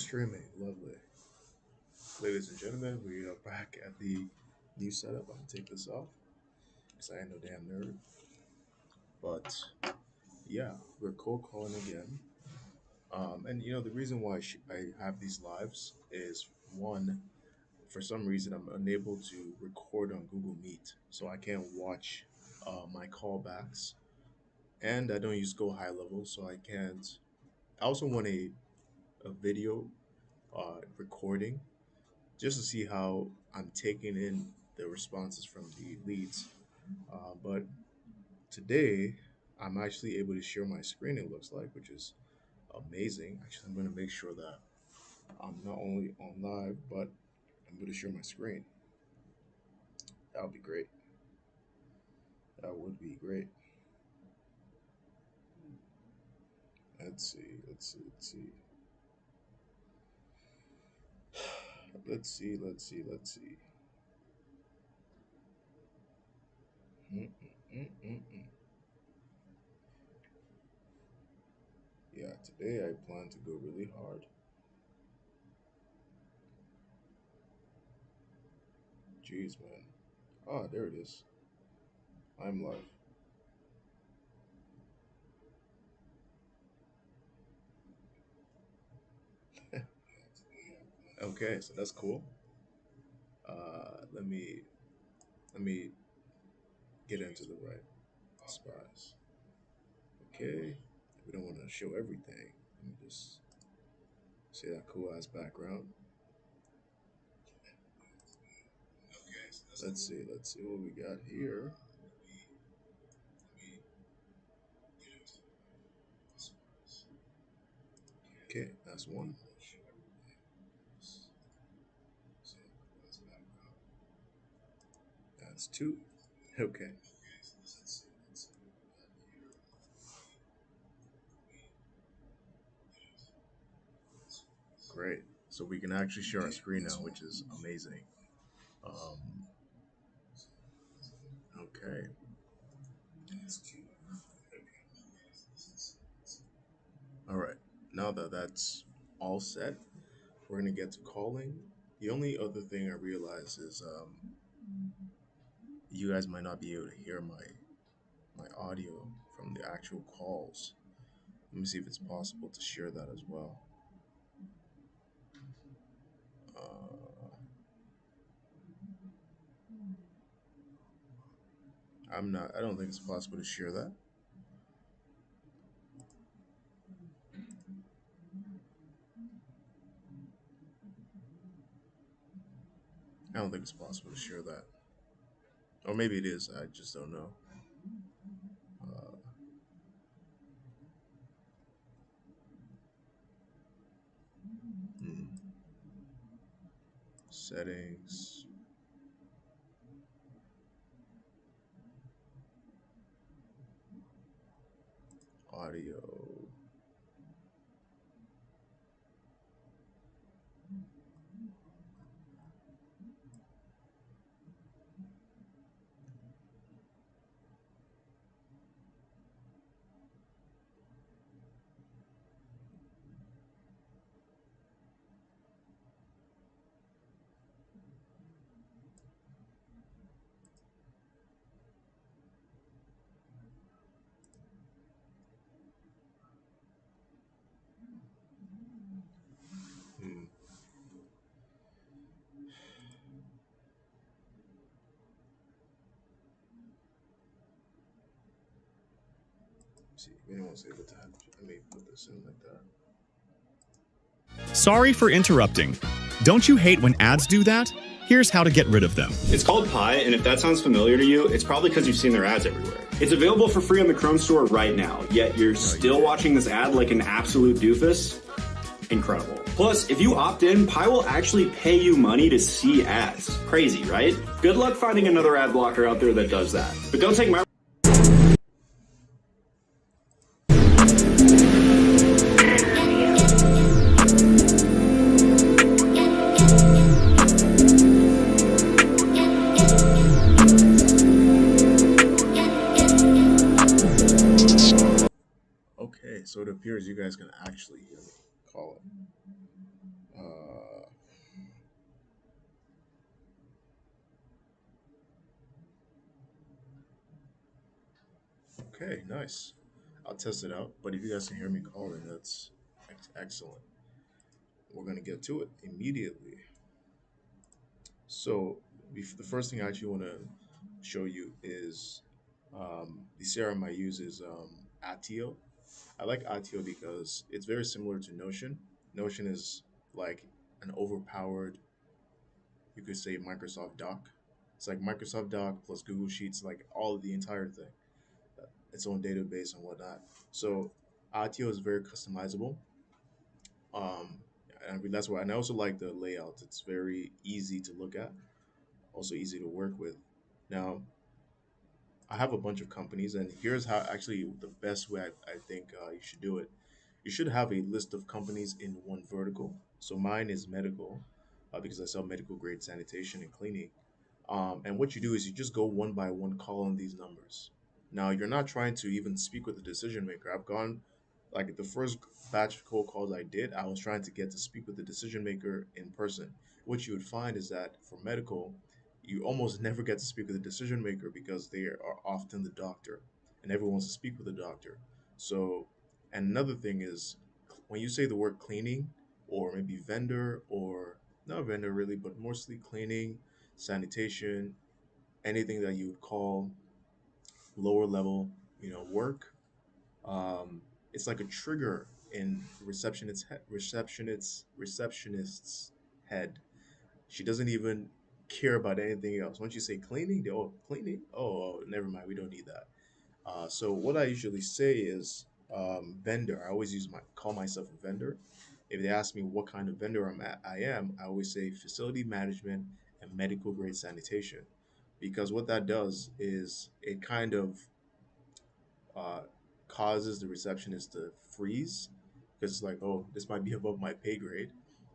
Streaming, lovely. Ladies and gentlemen, we are back at the new setup. I'm gonna take this off because I ain't no damn nerd. But yeah, we're cold calling again. And the reason why I have these lives is one, for some reason, I'm unable to record on Google Meet, so I can't watch my callbacks, and I don't use Go High Level, so I can't. I also want a video recording just to see how I'm taking in the responses from the leads. But today, I'm actually able to share my screen, it looks like, which is amazing. Actually, I'm going to make sure that I'm not only on live, but I'm going to share my screen. That would be great. That would be great. Let's see. Let's see. Let's see. Let's see. Let's see. Let's see. Mm-mm-mm-mm-mm. Yeah, today I plan to go really hard. Jeez, man. Ah, there it is. I'm live. Okay, so that's cool. Let me get into the right spots. Okay, we don't want to show everything. Let me just see that cool ass background. Let's see. Let's see what we got here. Okay, that's one. That's two. Okay, great. So we can actually share our screen now, which is amazing. Um, okay. All right. Now that that's all set, we're gonna get to calling. The only other thing I realize is you guys might not be able to hear my audio from the actual calls. Let me see if it's possible to share that as well. Uh, I'm not. I don't think it's possible to share that. I don't think it's possible to share that. Or maybe it is. I just don't know. Uh, hmm. Settings, audio. Hmm. See, if anyone's able to have, I may put this in like that. Sorry for interrupting. Don't you hate when ads do that? Here's how to get rid of them. It's called Pi, and if that sounds familiar to you, it's probably because you've seen their ads everywhere. It's available for free on the Chrome store right now, yet you're still watching this ad like an absolute doofus? Incredible. Plus, if you opt in, Pi will actually pay you money to see ads. Crazy, right? Good luck finding another ad blocker out there that does that. But don't take my Okay, so it appears you guys can actually hear me call it. Okay, nice. I'll test it out. But if you guys can hear me calling, that's excellent. We're gonna get to it immediately. So, the first thing I actually want to show you is the serum I use is Attio. I like Attio because it's very similar to Notion. Notion is like an overpowered, you could say, Microsoft Doc. It's like Microsoft Doc plus Google Sheets, like all of the entire thing, its own database and whatnot. So Attio is very customizable. Um, and that's why, and I also like the layout. It's very easy to look at, also easy to work with. Now, I have a bunch of companies, and here's how actually the best way I think you should do it. You should have a list of companies in one vertical. So mine is medical, because I sell medical grade sanitation and cleaning. And what you do is you just go one by one, call on these numbers. Now, you're not trying to even speak with the decision maker. I've gone, like the first batch of cold calls I did, I was trying to get to speak with the decision maker in person. What you would find is that for medical, you almost never get to speak with the decision maker because they are often the doctor, and everyone wants to speak with the doctor. So, and another thing is when you say the word cleaning, or maybe vendor, or not vendor really, but mostly cleaning, sanitation, anything that you would call lower level, work. It's like a trigger in receptionist's head. She doesn't even care about anything else. Once you say cleaning, they, oh, cleaning, oh, never mind, we don't need that. So what I usually say is vendor. I always call myself a vendor. If they ask me what kind of vendor I am, I always say facility management and medical grade sanitation, because what that does is it kind of uh, causes the receptionist to freeze because it's like, oh, this might be above my pay grade.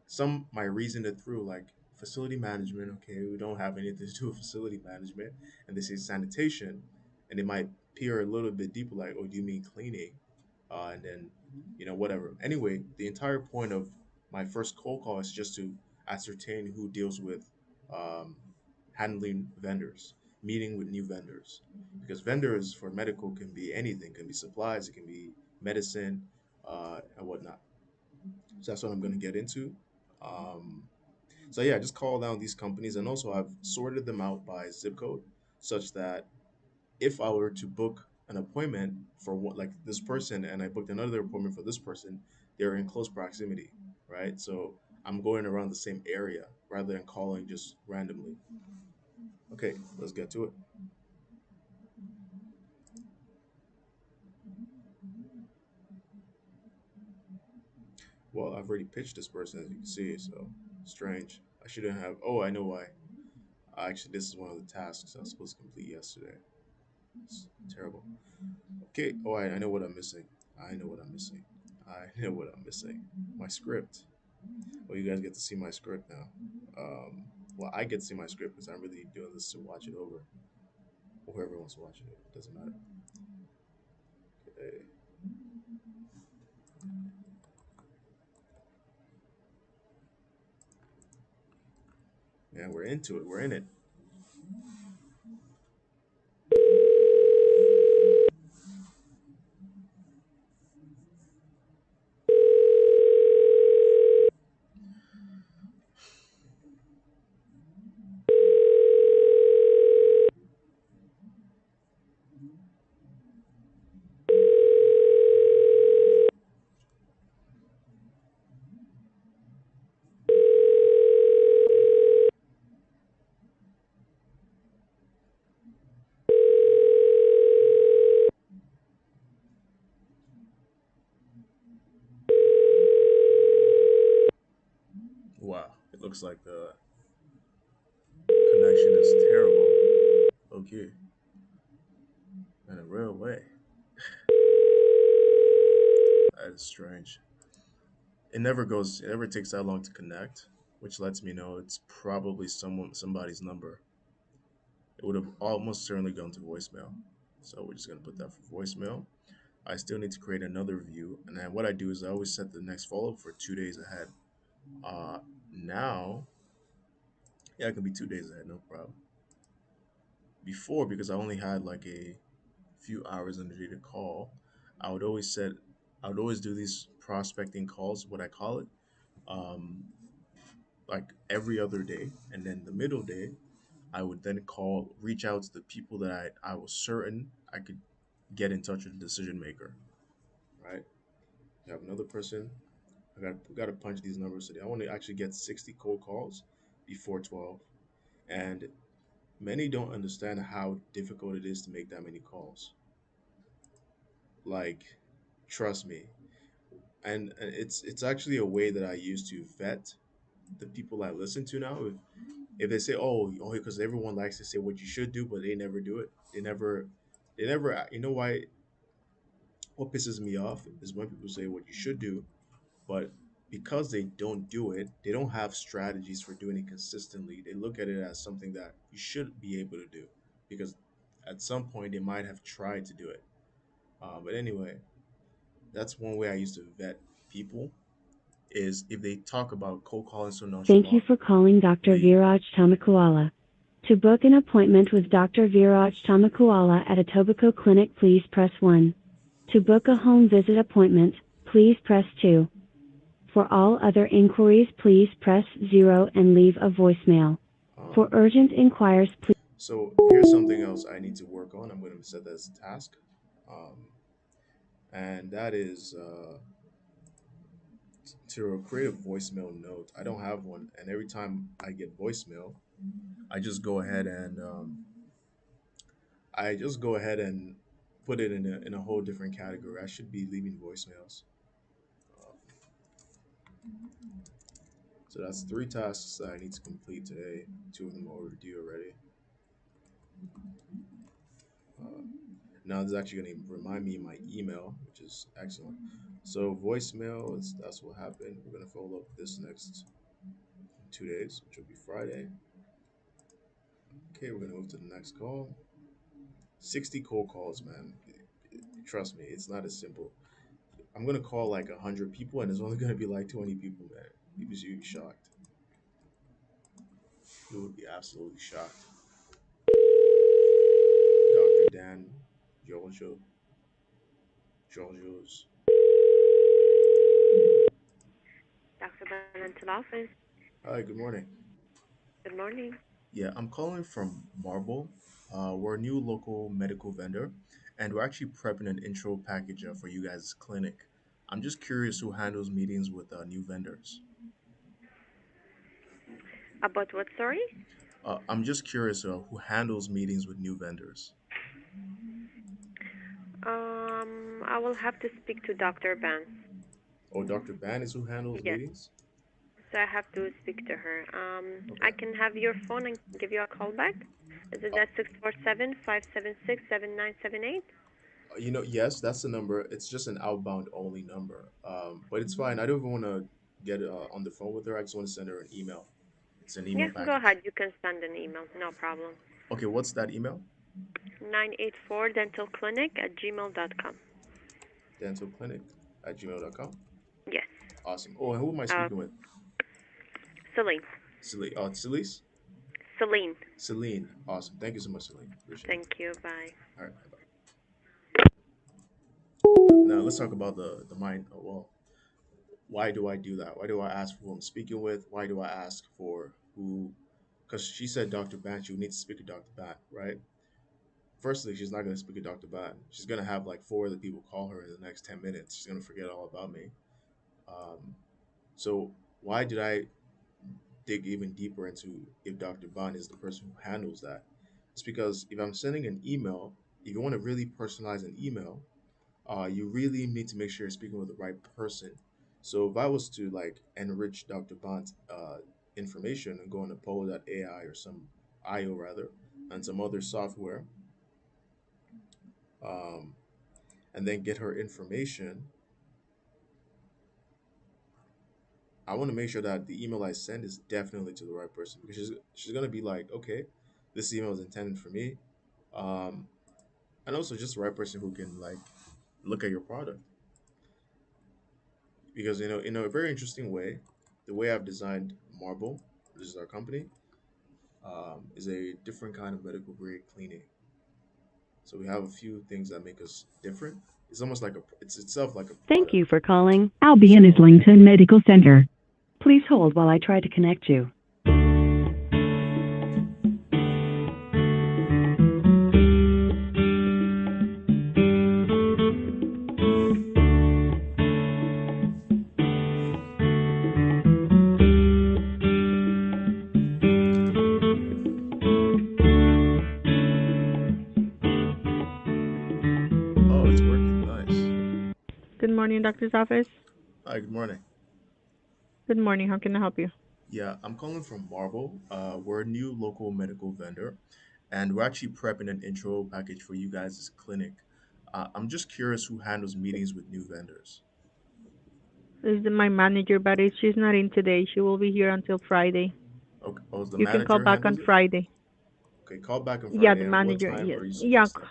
Some might reason it through like facility management. Okay, we don't have anything to do with facility management, and they say sanitation, and they might peer a little bit deeper, like, oh, do you mean cleaning? And then, whatever. Anyway, the entire point of my first cold call is just to ascertain who deals with um, handling vendors, meeting with new vendors, because vendors for medical can be anything, can be supplies, it can be medicine, and whatnot. So that's what I'm going to get into. Um, so yeah, just call down these companies, and also I've sorted them out by zip code, such that if I were to book an appointment for what, like this person, and I booked another appointment for this person, they're in close proximity, right? So I'm going around the same area rather than calling just randomly. Okay, let's get to it. Well, I've already pitched this person, as you can see, so strange. I shouldn't have. Oh, I know why. Actually, this is one of the tasks I was supposed to complete yesterday. It's terrible. Okay. Oh, I know what I'm missing. I know what I'm missing. I know what I'm missing. My script. Well, you guys get to see my script now. Well, I get to see my script because I'm really doing this to watch it over. Or whoever wants to watch it, it doesn't matter. Okay. Man, we're into it. We're in it. Wow. It looks like the connection is terrible. Okay. In a real way. That is strange. It never takes that long to connect, which lets me know it's probably somebody's number. It would have almost certainly gone to voicemail. So we're just gonna put that for voicemail. I still need to create another view, and then what I do is I always set the next follow up for 2 days ahead. Uh, Now, yeah, it can be 2 days ahead, no problem. Before, because I only had like a few hours in the day to call, I would always set, I would always do these prospecting calls, what I call it, um, like every other day, and then the middle day, I would then reach out to the people that I was certain I could get in touch with the decision maker, right? You have another person. I got to punch these numbers today. I want to actually get 60 cold calls before 12, and many don't understand how difficult it is to make that many calls. Like, trust me, and it's actually a way that I use to vet the people I listen to now. If they say, oh, because everyone likes to say what you should do, but they never do it. They never. You know why? What pisses me off is when people say what you should do, but because they don't do it, they don't have strategies for doing it consistently. They look at it as something that you should be able to do because at some point they might have tried to do it. But anyway, that's one way I used to vet people is if they talk about cold calling so Thank you nonchalant, for calling Dr. the Viraj Tamakuala. To book an appointment with Dr. Viraj Tamakuala at Etobicoke Clinic, please press 1. To book a home visit appointment, please press 2. For all other inquiries, please press 0 and leave a voicemail. For um, urgent inquiries, please. so here's something else I need to work on. I'm going to set that as a task, um, and that is to create a voicemail note. I don't have one, and every time I get voicemail, I just go ahead and put it in a whole different category. I should be leaving voicemails. Uh, so that's three tasks that I need to complete today. Two of them are overdue already. Uh, Now this is actually going to remind me of my email, which is excellent. So voicemail, that's what happened. We're going to follow up this next 2 days, which will be Friday. Okay, we're going to move to the next call. 60 cold calls, man. Trust me, it's not as simple. I'm gonna call like 100 people, and there's only gonna be like 20 people, man. People should be shocked. You would be absolutely shocked. Dr. Dan Giorgio, Giorgio's. Dr. Dental Office. Hi, good morning. Good morning. Yeah, I'm calling from Marble. We're a new local medical vendor, and we're actually prepping an intro package for you guys' clinic. I'm just curious who handles meetings with new vendors. About what, sorry? I'm just curious who handles meetings with new vendors. I will have to speak to Dr. Benz. Oh, Dr. Ban is who handles Yes, meetings? so I have to speak to her. I Okay. can have your phone and give you a call back. Is it Uh, that 647-576-7978? yes, that's the number. It's just an outbound only number. But it's fine. I don't even want to get on the phone with her. I just want to send her an email. It's an email Yeah, go package. ahead. You can send an email. No problem. Okay, what's that email? 984dentalclinic@gmail.com. Dentalclinic at gmail.com. Yes. Awesome. Oh, and who am I Uh, speaking with? Celine. Celise? Celine. Celine. Awesome. Thank you so much, Celine. Appreciate it. Thank you. Bye. All right. Bye. Now let's talk about the mind. Oh, well, why do I do that? Why do I ask for who I'm speaking with? Why do I ask for who? Because she said Dr. Ban, she would need to speak to Dr. Ban, right? Firstly, she's not going to speak to Dr. Ban. She's going to have like four other people call her in the next 10 minutes. She's going to forget all about me. Um, so, why did I dig even deeper into if Dr. Ban is the person who handles that? It's because if I'm sending an email, if you want to really personalize an email, you really need to make sure you're speaking with the right person. So if I was to like enrich Dr. Bond's information and go into Polo.ai or some IO rather, and some other software, um, and then get her information, I want to make sure that the email I send is definitely to the right person because she's gonna be like, okay, this email is intended for me, um, and also just the right person who can like look at your product because in a very interesting way, the way I've designed Marble, which is our company, is a different kind of medical grade cleaning. So we have a few things that make us different. It's almost like it's itself like a Thank product. you for calling Albion Islington Medical Center. Please hold while I try to connect you. Oh, it's working. Nice. Good morning, doctor's office. Hi, good morning. Good morning. How can I help you? Yeah, I'm calling from Marble. We're a new local medical vendor, and we're actually prepping an intro package for you guys' clinic. I'm just curious who handles meetings with new vendors. This is my manager, but she's not in today. She will be here until Friday. Okay, oh, the You can call manager back on handles it? Friday. Okay, call back on Yeah, Friday. the And what manager. time Yes. are you Yeah. suggesting?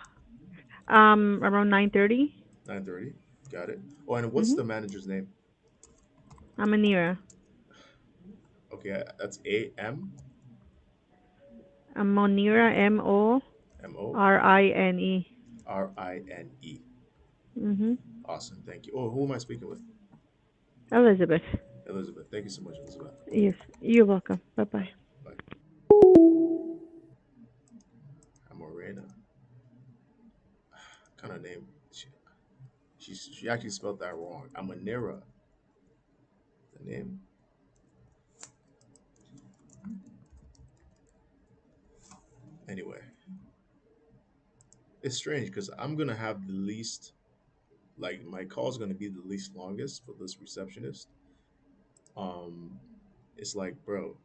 Around 9:30. 9:30. Got it. Oh, and what's Mhm. the manager's name? I'm Anira. Okay, that's A-M-M-O. I'm Monira. Morine. R-I-N-E. Mhm. Awesome, thank you. Oh, who am I speaking with? Elizabeth. Elizabeth. Thank you so much, Elizabeth. Yes. You're welcome. Bye bye. Bye. Amorena. Kind of name. She actually spelled that wrong. Amanera. The name. Anyway, it's strange because I'm gonna have the least. Like my call is gonna be the least longest for this receptionist. Um, it's like, bro,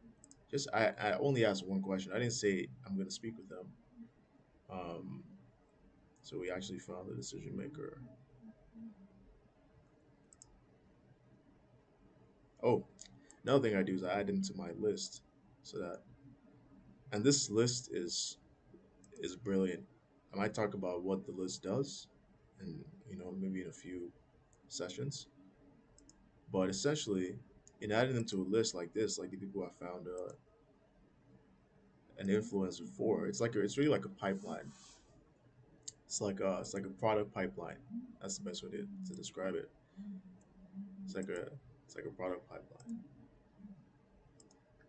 just I only asked one question. I didn't say I'm gonna speak with them. Um, so we actually found the decision maker. Oh, another thing I do is I add them to my list, so that and this list is brilliant. I might talk about what the list does, and maybe in a few sessions. But essentially, in adding them to a list like this, like the people I found an influencer for, it's really like a pipeline. It's like a product pipeline. That's the best way to describe it. It's like a it's like a product pipeline.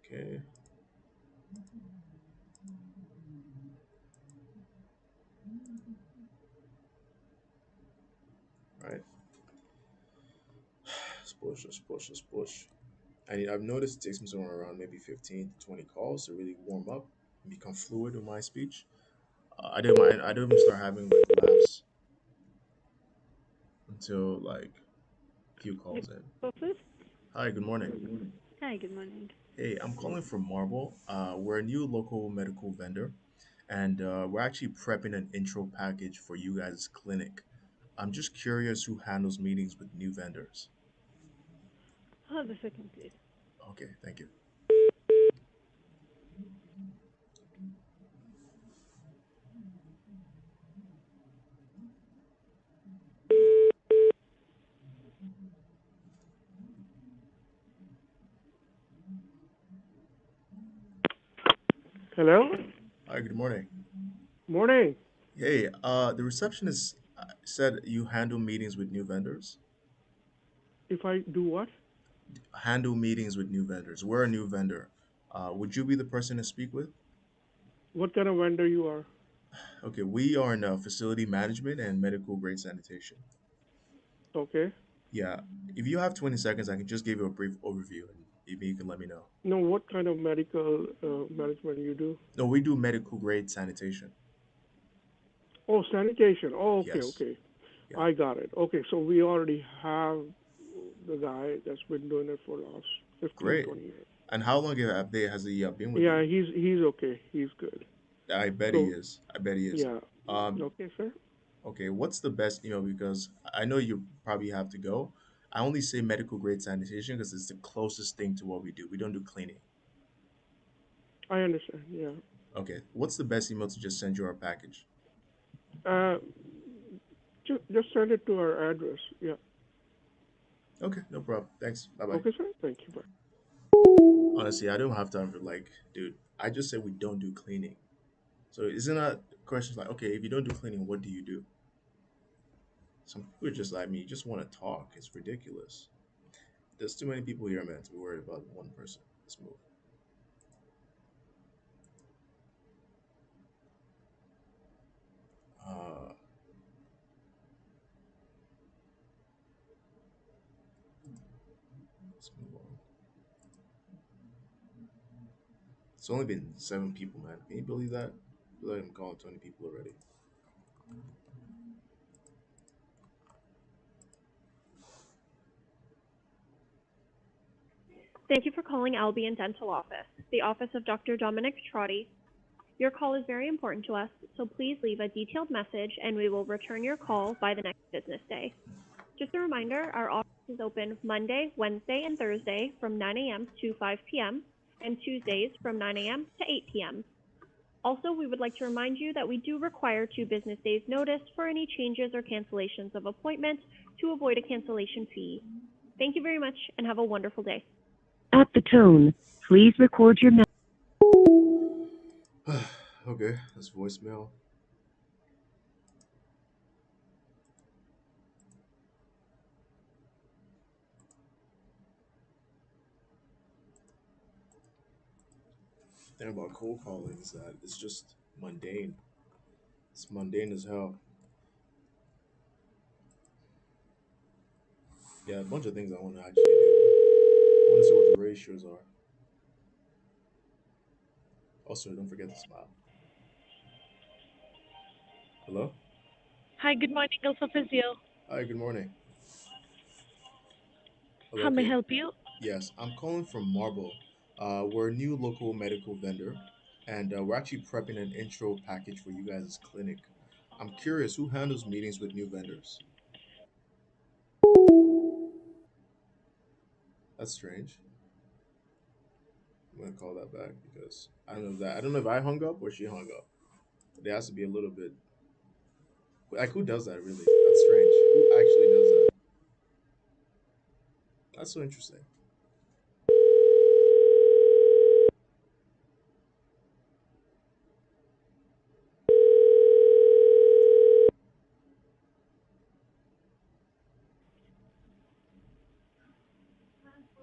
Okay, right. Let's push, let's push, let's push. And I've noticed it takes me somewhere around maybe 15 to 20 calls to really warm up and become fluid with my speech. I didn't even start having like laughs until like a few calls in. Office? Hi, good morning. Hi, good morning. Hey, I'm calling from Marble. We're a new local medical vendor, and we're actually prepping an intro package for you guys' clinic. I'm just curious who handles meetings with new vendors. Hold a second, please. Okay, thank you. Hello? Hi, good morning. Morning. Hey, the receptionist said you handle meetings with new vendors. If I do what? Handle meetings with new vendors. We're a new vendor. Would you be the person to speak with? What kind of vendor you are? Okay, we are in facility management and medical grade sanitation. Okay. Yeah, if you have 20 seconds, I can just give you a brief overview and maybe you can let me know. No, what kind of medical management you do? No, we do medical grade sanitation. Oh, sanitation. Oh, okay, Yes. okay. Yeah. I got it. Okay, so we already have the guy that's been doing it for the last 15, Great. 20 years. And how long has he been with Yeah, you? he's okay. He's good. I bet he So, is. I bet he is. yeah. Um, Okay, sir. okay, what's the best, because I know you probably have to go. I only say medical grade sanitation because it's the closest thing to what we do. We don't do cleaning. I understand. Yeah. Okay, what's the best email to just send you our package? Uh, just send it to our address. Yeah. Okay, no problem. Thanks. Bye bye. Okay, sir. Thank you. Bye. Honestly, I don't have time for dude, I just said we don't do cleaning. So isn't that questions like, okay, if you don't do cleaning, what do you do? Some people are just like me, just want to talk. It's ridiculous. There's too many people here, man, to be worried about one person. Let's move. Uh, let's move on. It's only been 7 people, man. Can you believe that? I feel like I'm calling 20 people already. Thank you for calling Albion Dental Office, the office of Dr. Dominic Trotti. Your call is very important to us, so please leave a detailed message and we will return your call by the next business day. Just a reminder, our office is open Monday, Wednesday, and Thursday from 9 a.m. to 5 p.m. and Tuesdays from 9 a.m. to 8 p.m. Also, we would like to remind you that we do require 2 business days notice for any changes or cancellations of appointments to avoid a cancellation fee. Thank you very much and have a wonderful day. At the tone, please record your message. Okay, that's voicemail. The thing about cold calling is that it's just mundane. It's mundane as hell. Yeah, a bunch of things I want to actually do. I want to see what the ratios are. Also, don't forget to smile. Hello? Hi, good morning, Alpha Physio. Hi, good morning. Hello, How may I okay. help you? Yes, I'm calling from Marble. We're a new local medical vendor, and we're actually prepping an intro package for you guys' clinic. I'm curious, who handles meetings with new vendors? That's strange. I'm gonna call that back because I don't know if I hung up or she hung up. There has to be a little bit like who does that really? That's strange. Who actually does that? That's so interesting.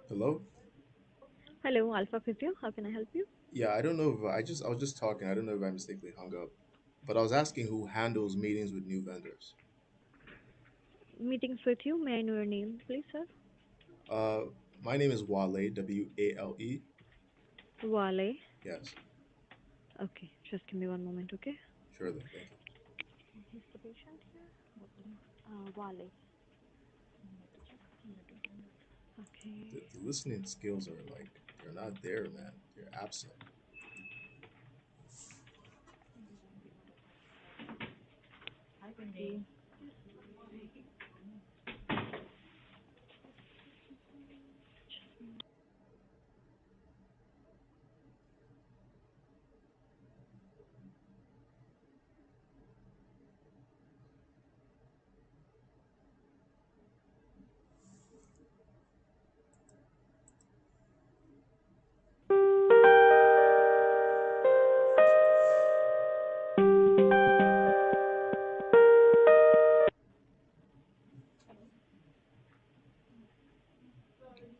Hello? Hello, Alpha Physio. How can I help you? Yeah, I don't know if I was just talking. I don't know if I mistakenly hung up. But I was asking who handles meetings with new vendors. Meetings with you. May I know your name, please, sir? Uh, my name is Wale, Wale. Wale. Yes, Okay, just give me one moment, okay? sure then. Thank you. Who's the patient here? Wale. Okay. The listening skills are like they're not there, man. They're absent. Okay.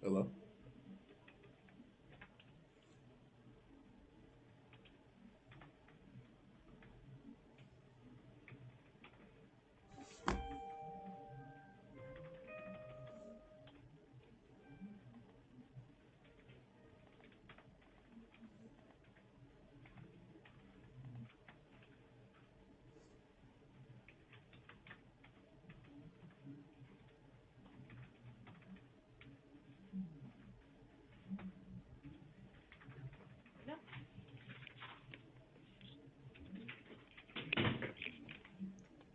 Hello?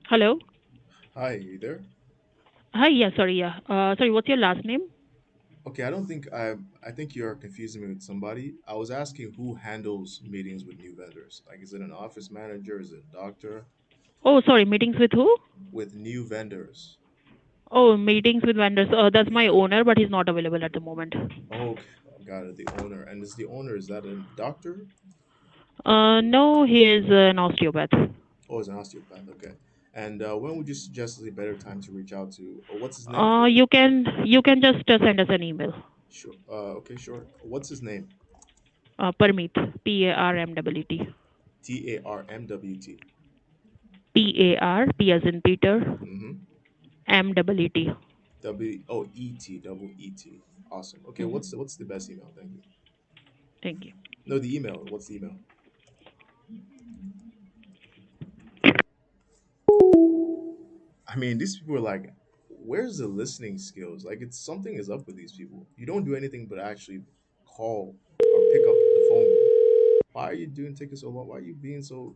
Hello. Hi, you there? Hi. Yeah. Sorry. Yeah. Sorry. What's your last name? Okay, I think you're confusing me with somebody. I was asking who handles meetings with new vendors. Like, is it an office manager? Is it a doctor? Oh, sorry. Meetings with who? With new vendors. Oh, meetings with vendors. That's my owner, but he's not available at the moment. Okay, got it. The owner. And is the owner, is that a doctor? No, he is an osteopath. Oh, it's an osteopath. Okay. And when would you suggest is a better time to reach out to? Or what's his name? You can just send us an email. Sure. Okay, sure. What's his name? Parmeet, Parmwt. Tarmwt. P as in Peter, Mm-hmm. Mwt. Double E T. Awesome. Okay, Mm-hmm. what's the best email? Thank you. Thank you. No, the email. What's the email? I mean, these people are like, where's the listening skills? Like, it's something is up with these people. You don't do anything but actually call or pick up the phone. Why are you doing taking so long? Why are you being so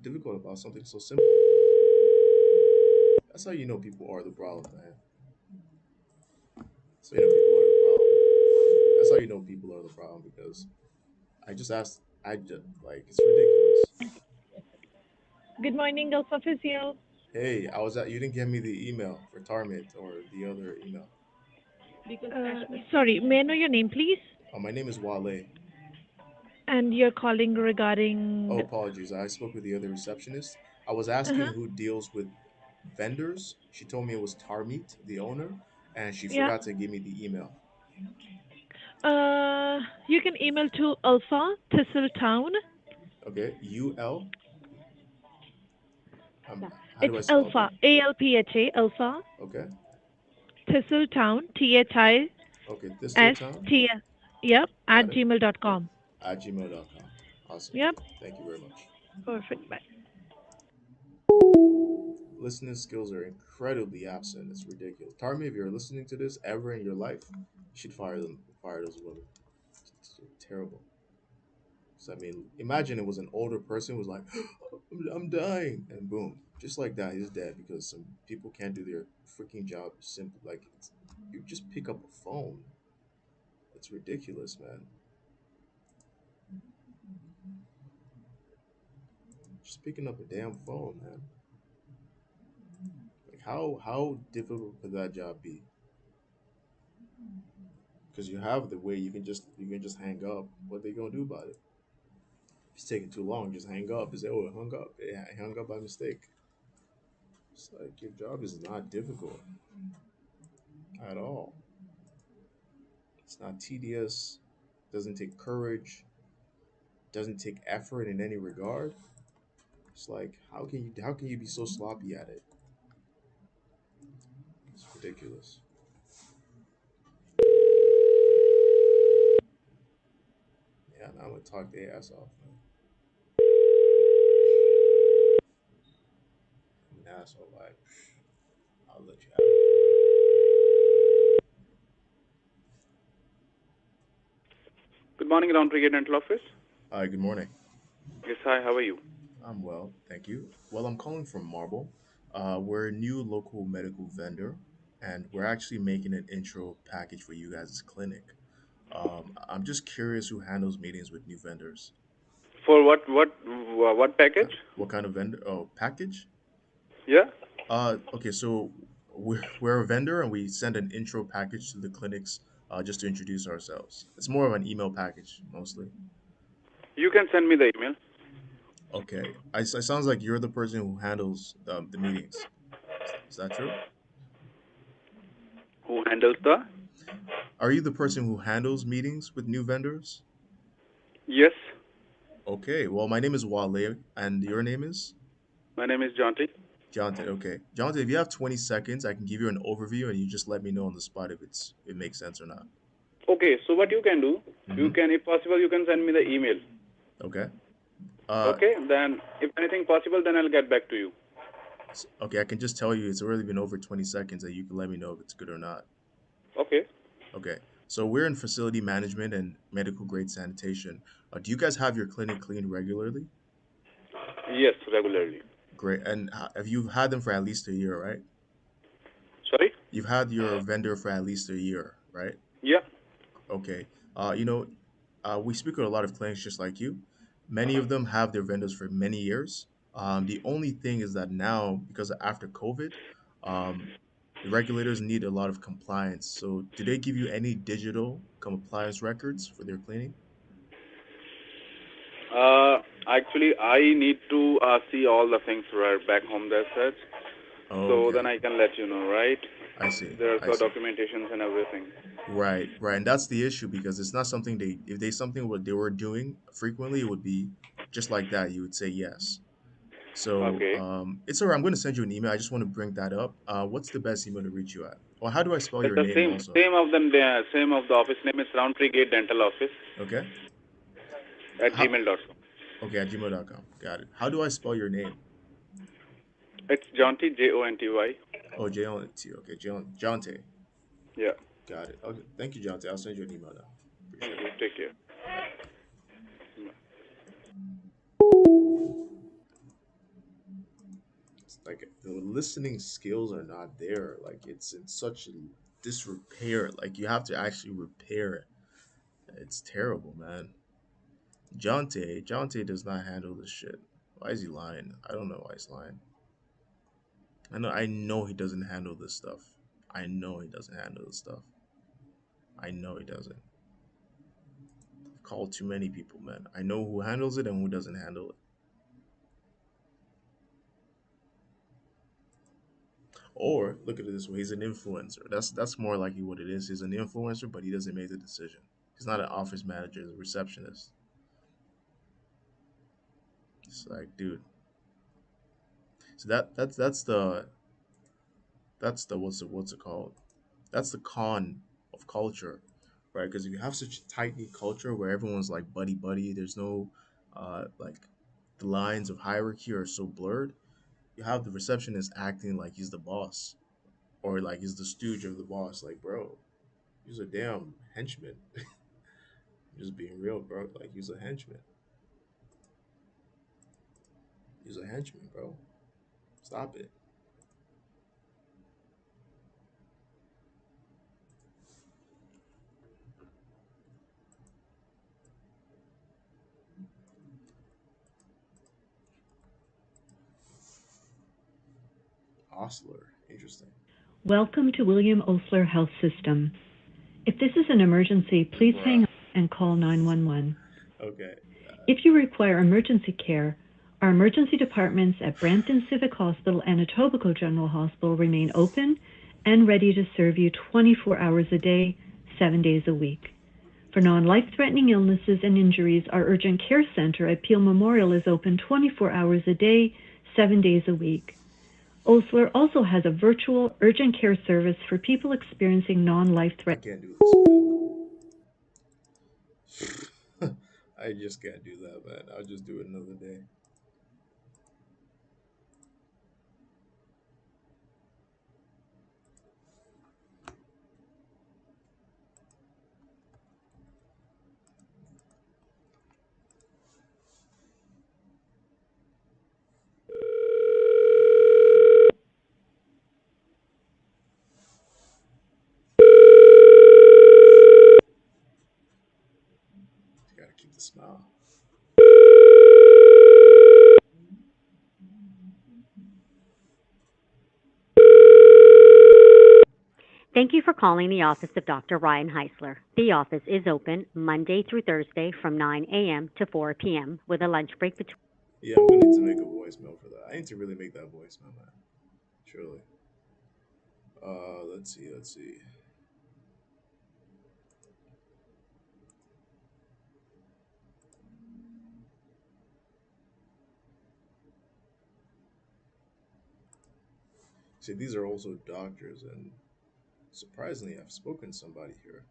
difficult about something so simple? That's how you know people are the problem, man. So you know people are the problem. That's how you know people are the problem because I just asked. I just like it's ridiculous. Good morning, Alpha Physio. Hey, I was at. You didn't give me the email for Tarmit or the other email. Sorry, may I know your name, please? My name is Wale. And you're calling Oh, regarding. apologies. I spoke with the other receptionist. I was Uh-huh. asking who deals with vendors. She told me it was Tarmit, the owner, and she Yeah. forgot to give me the email. You can email to Alpha Thistletown. Okay, UL. How It's do I spell Alpha, that? ALPHA, Alpha Okay. Thistletown, THIST. Okay, Thistletown. Yep, at Got it. gmail.com. At gmail.com. Awesome. Yep, Thank you very much. perfect. Bye. Listening skills are incredibly absent. It's ridiculous. Tarmi, if you're listening to this ever in your life, you should fire them. Fire those women. It's terrible. So I mean, imagine it was an older person who was like, I'm dying, and boom, just like that, he's dead because some people can't do their freaking job. Simple, like you just pick up a phone. It's ridiculous, man. Just picking up a damn phone, man. Like how difficult could that job be? Because you have the way you can just hang up. What they gonna do about it? If it's taking too long, just hang up. You say, oh, it hung up. It hung up by mistake. It's like your job is not difficult at all. It's not tedious. Doesn't take courage. Doesn't take effort in any regard. It's like how can you be so sloppy at it? It's ridiculous. Yeah, now I'm gonna talk their ass off, man. I'm an asshole. Like I'll let you have it. Good morning, Roundtree Dental Office. Hi, good morning. Yes, hi, how are you? I'm well, thank you. Well, I'm calling from Marble. We're a new local medical vendor, and we're actually making an intro package for you guys' clinic. I'm just curious who handles meetings with new vendors. For what package? What kind of vendor? Oh, package? Yeah? Okay, so we're a vendor and we send an intro package to the clinics just to introduce ourselves. It's more of an email package mostly. You can send me the email. Okay, it sounds like you're the person who handles the meetings. Is that true? Who handles the? Are you the person who handles meetings with new vendors? Yes, Okay, well, my name is Wale, and your name is my name is Jonty. Jonathan. Okay, Jonathan, if you have 20 seconds, I can give you an overview, and you just let me know on the spot if it makes sense or not. Okay, so what you can do, you Mm-hmm. can, if possible, you can send me the email. Okay. Uh, Okay, then if anything possible, then I'll get back to you. okay, I can just tell you it's already been over 20 seconds, and you can let me know if it's good or not. Okay. Okay. So we're in facility management and medical grade sanitation. Do you guys have your clinic cleaned regularly? Yes, regularly. Great. And have you had them for at least a year, right? Sorry? You've had your vendor for at least a year, right? Yeah. Okay. You know, we speak with a lot of clinics just like you. Many of them have their vendors for many years. The only thing is that now, because after COVID, um, the regulators need a lot of compliance. So, do they give you any digital compliance records for their cleaning? Actually, I need to see all the things right back home. That's it. So Okay, then I can let you know, right? I see. There are I so see. documentations and everything. Right, right, and that's the issue because it's not something they. If they something what they were doing frequently, it would be just like that. You would say yes. So Okay. it's alright. I'm going to send you an email. I just want to bring that up. What's the best email to reach you at? Or how do I spell It's your the name same also? same of them. Same of the office name is Roundtree Gate Dental Office Okay. at How? gmail.com. Okay, at gmail.com. Got it. How do I spell your name? It's Jonty Jonty. Oh, J on T. Okay, Jonte. Yeah. Got it. Okay, thank you, Jonte. I'll send you an email now. Thank Appreciate you. it. Take care. Bye. It's like the listening skills are not there. Like it's in such a disrepair. Like you have to actually repair it. It's terrible, man. Jonte does not handle this shit. Why is he lying? I don't know why he's lying. I know he doesn't handle this stuff. I know he doesn't handle this stuff. I know he doesn't. I've called too many people, man. I know who handles it and who doesn't handle it. Or look at it this way, he's an influencer. That's more likely what it is. He's an influencer, but he doesn't make the decision. He's not an office manager, he's a receptionist. It's like, dude. So that's the what's it called? That's the con of culture, right? Because if you have such a tight knit culture where everyone's like buddy buddy, there's no like the lines of hierarchy are so blurred. You have the receptionist acting like he's the boss or like he's the stooge of the boss. Like, bro, he's a damn henchman. Just being real, bro. Like, he's a henchman. He's a henchman, bro. Stop it. Osler. Interesting. Welcome to William Osler Health System. If this is an emergency, please hang Bruh. up and call 911. Okay. If you require emergency care, our emergency departments at Brampton Civic Hospital and Etobicoke General Hospital remain open and ready to serve you 24 hours a day, 7 days a week. For non-life-threatening illnesses and injuries, our urgent care center at Peel Memorial is open 24 hours a day, 7 days a week. Osler also has a virtual urgent care service for people experiencing I non-life-threatening. can't do this, man. I just can't do that, man. I'll just do it another day. You gotta keep the smile. Thank you for calling the office of Dr. Ryan Heisler. The office is open Monday through Thursday from 9 a.m. to 4 p.m. with a lunch break between. Yeah, I'm gonna need to make a voicemail for that. I need to really make that voicemail, man. Surely. Let's see. See, these are also doctors, and surprisingly, I've spoken to somebody here.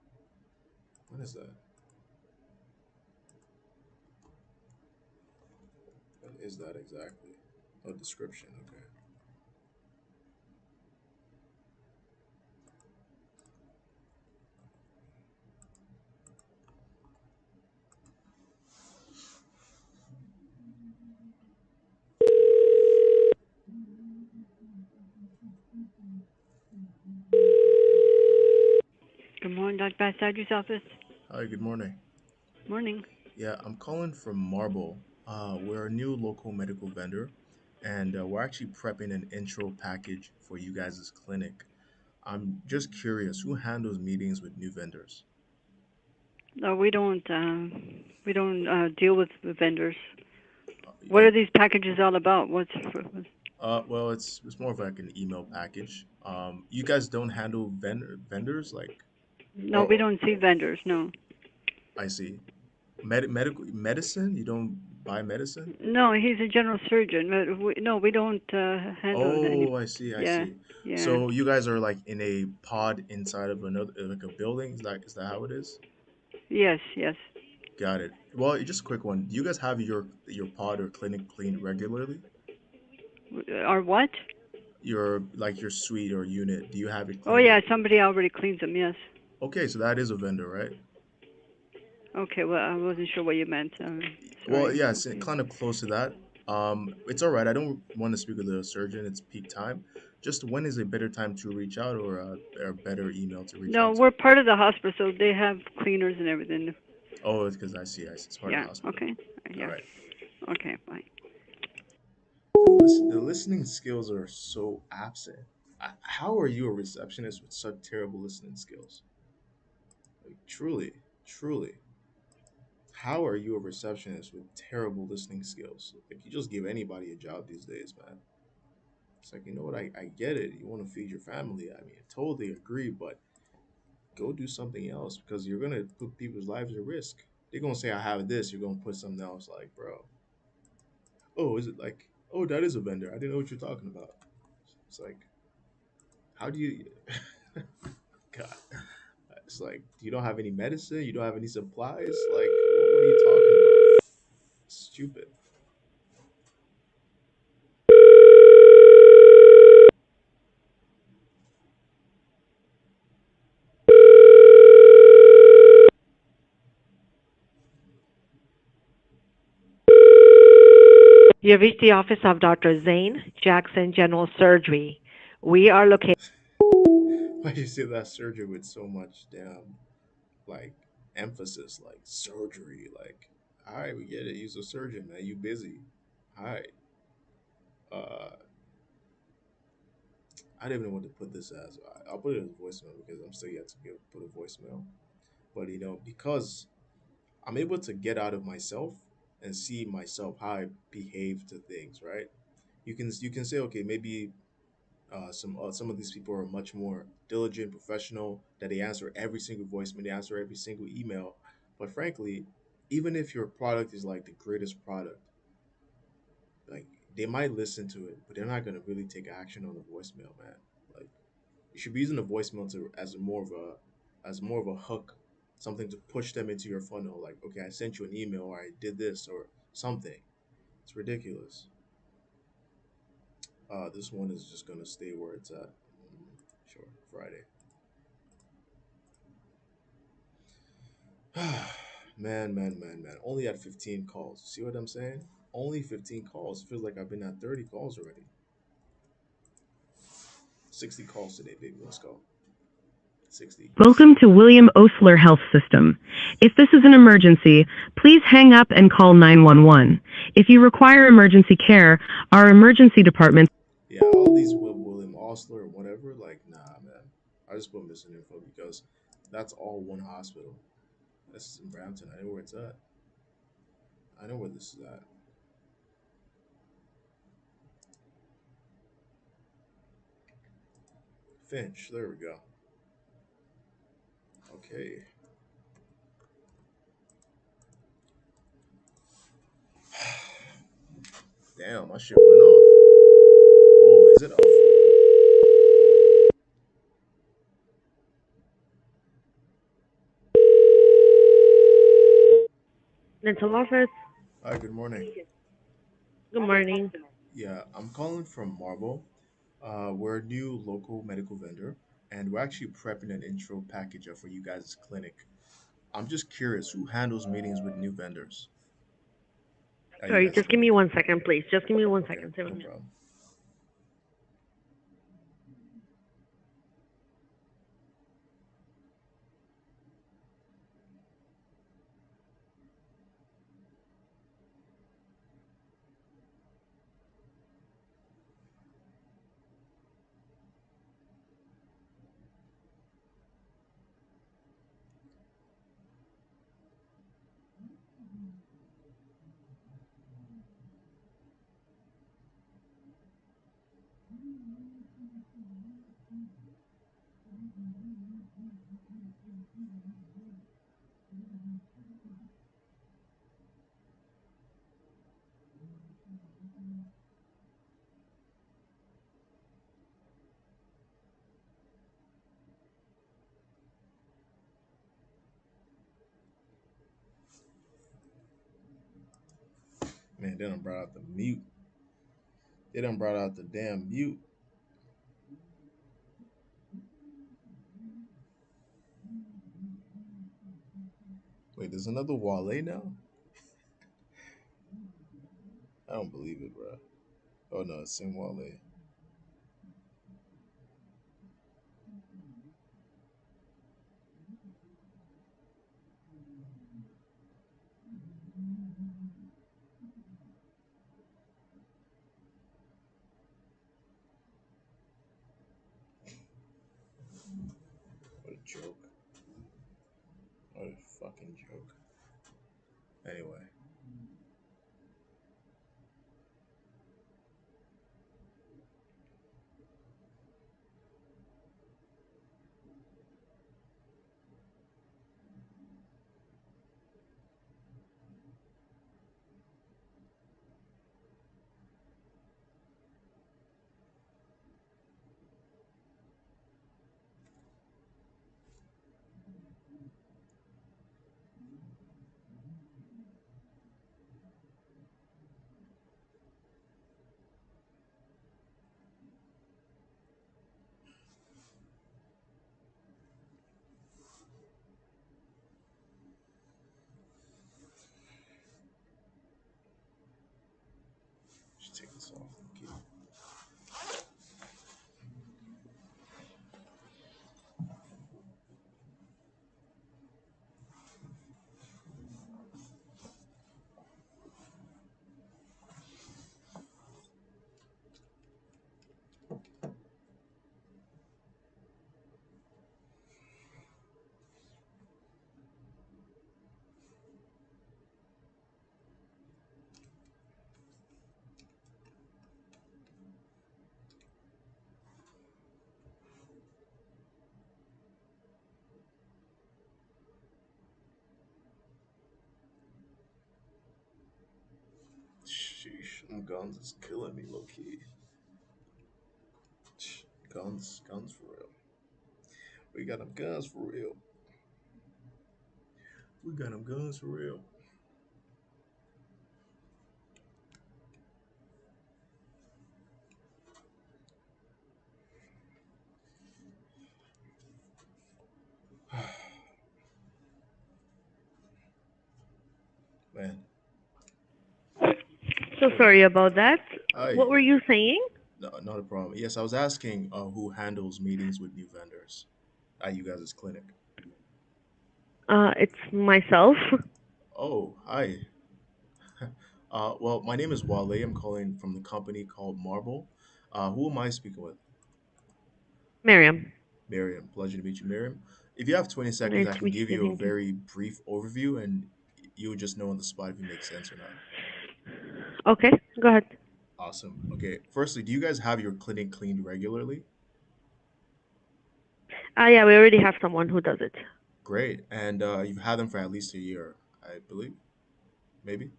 What is that? What is that exactly? Oh, description. Okay. Good morning, Dr. Bastard's office. Hi, good morning. Morning. Yeah, I'm calling from Marble. We're a new local medical vendor, and we're actually prepping an intro package for you guys' clinic. I'm just curious, who handles meetings with new vendors? No, we don't deal with the vendors. What are these packages all about? Well, it's more of like an email package. You guys don't handle vendors like, No, we or don't see vendors. No. I see. Medical medicine? You don't buy medicine? No, he's a general surgeon. But we don't handle any. Oh, I see, I Yeah, see. yeah. So you guys are like in a pod inside of another, like a building? Is that how it is? Yes, yes. Got it. Well, just a quick one. Do you guys have your pod or clinic cleaned regularly? Our what? Your like your suite or unit, do you have it Oh cleaned? yeah, somebody already cleans them. Yes. Okay, so that is a vendor, right? Okay. Well, I wasn't sure what you meant. Well, Sorry. yeah, it's Okay. kind of close to that. It's all right. I don't want to speak with the surgeon. It's peak time. Just when is a better time to reach out, or a better email to reach No, out to? we're part of the hospital, so they have cleaners and everything. Oh, it's because I see. It's part of Yeah. the hospital. Okay. All Yeah. right. Okay. Bye. The listening skills are so absent. How are you a receptionist with such terrible listening skills? Like, truly, truly. How are you a receptionist with terrible listening skills? Like, you just give anybody a job these days, man. It's like, you know what? I get it. You want to feed your family. I mean, I totally agree, but go do something else because you're going to put people's lives at risk. They're going to say, I have this. You're going to put something else. Like, bro, oh, is it like, oh, that is a vendor. I didn't know what you're talking about. It's like, how do you, God, it's like, you don't have any medicine. You don't have any supplies. Like, what are you talking about? Stupid. You have reached the office of Dr. Zane Jackson General Surgery. We are located. Why do you say that surgery with so much damn like emphasis, like surgery? Like, all right, we get it. You're a surgeon, man. You busy. All right. Uh, I didn't even know what to put this as. I'll put it as voicemail because I'm still yet to put a voicemail. But because I'm able to get out of myself and see myself how I behave to things, right? You can say, okay, maybe some of these people are much more diligent, professional, that they answer every single voicemail, they answer every single email. But frankly, even if your product is like the greatest product, like they might listen to it, but they're not gonna really take action on the voicemail, man. Like you should be using the voicemail to as more of a hook, something to push them into your funnel. Like, okay, I sent you an email or I did this or something. It's ridiculous. This one is just gonna stay where it's at. Sure, Friday. Man. Only at 15 calls. See what I'm saying? Only 15 calls. Feels like I've been at 30 calls already. 60 calls today, baby. Let's go. 60. Welcome to William Osler Health System. If this is an emergency, please hang up and call 911. If you require emergency care, our emergency department. Yeah, all these William Osler or whatever, like, nah, man. I just put missing info because that's all one hospital. This is in Brampton. I know where it's at. I know where this is at. Finch. There we go. Okay. Damn, my shit went off. Whoa, is it off? Dental office. Hi, good morning. Good morning. Yeah, I'm calling from Marble. We're a new local medical vendor, and we're actually prepping an intro package for you guys' clinic. I'm just curious, who handles meetings with new vendors at you Sorry, guys' just give me clinic? 1 second, please. Just give me one Okay, second. no problem. Man, they done brought out the mute. They done brought out the damn mute. Wait, there's another Wale now? I don't believe it, bro. Oh no, it's same Wale. What a joke. What a fucking joke. Anyway. Should take this off. Okay. Sheesh, them guns is killing me, low key. Guns for real. We got them guns for real. We got them guns for real. Man. So sorry about that. Hi. What were you saying? No, not a problem. Yes, I was asking who handles meetings with new vendors at you guys' clinic. It's myself. Oh, hi. Well, my name is Wale. I'm calling from the company called Marble. Who am I speaking with? Miriam. Miriam. Pleasure to meet you, Miriam. If you have 20 seconds, Nice I to can meet you. give you a Thank you. very brief overview and you would just know on the spot if it makes sense or not. Okay, go ahead. Awesome. Okay. Firstly, do you guys have your clinic cleaned regularly? Yeah, we already have someone who does it. Great. And you've had them for at least a year, I believe? Maybe?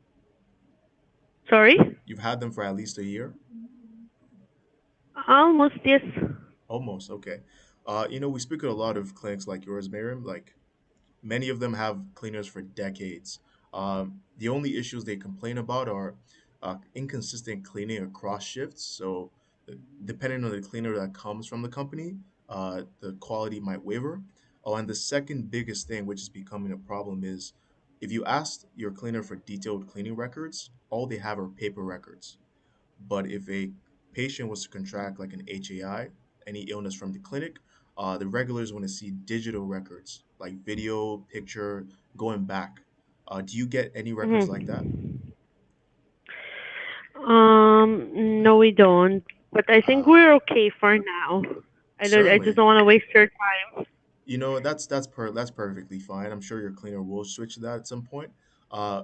Sorry? You've had them for at least a year? Almost, yes. Almost. Okay. We speak at a lot of clinics like yours, Miriam. Like, many of them have cleaners for decades. The only issues they complain about are inconsistent cleaning across shifts. So, depending on the cleaner that comes from the company, the quality might waver. Oh, and the second biggest thing, which is becoming a problem, is if you ask your cleaner for detailed cleaning records, all they have are paper records. But if a patient was to contract like an HAI, any illness from the clinic, the regulars want to see digital records, like video, picture, going back. Do you get any records like that? No, we don't. But I think we're okay for now. I just Certainly. don't want to waste your time. That's perfectly fine. I'm sure your cleaner will switch to that at some point. Uh,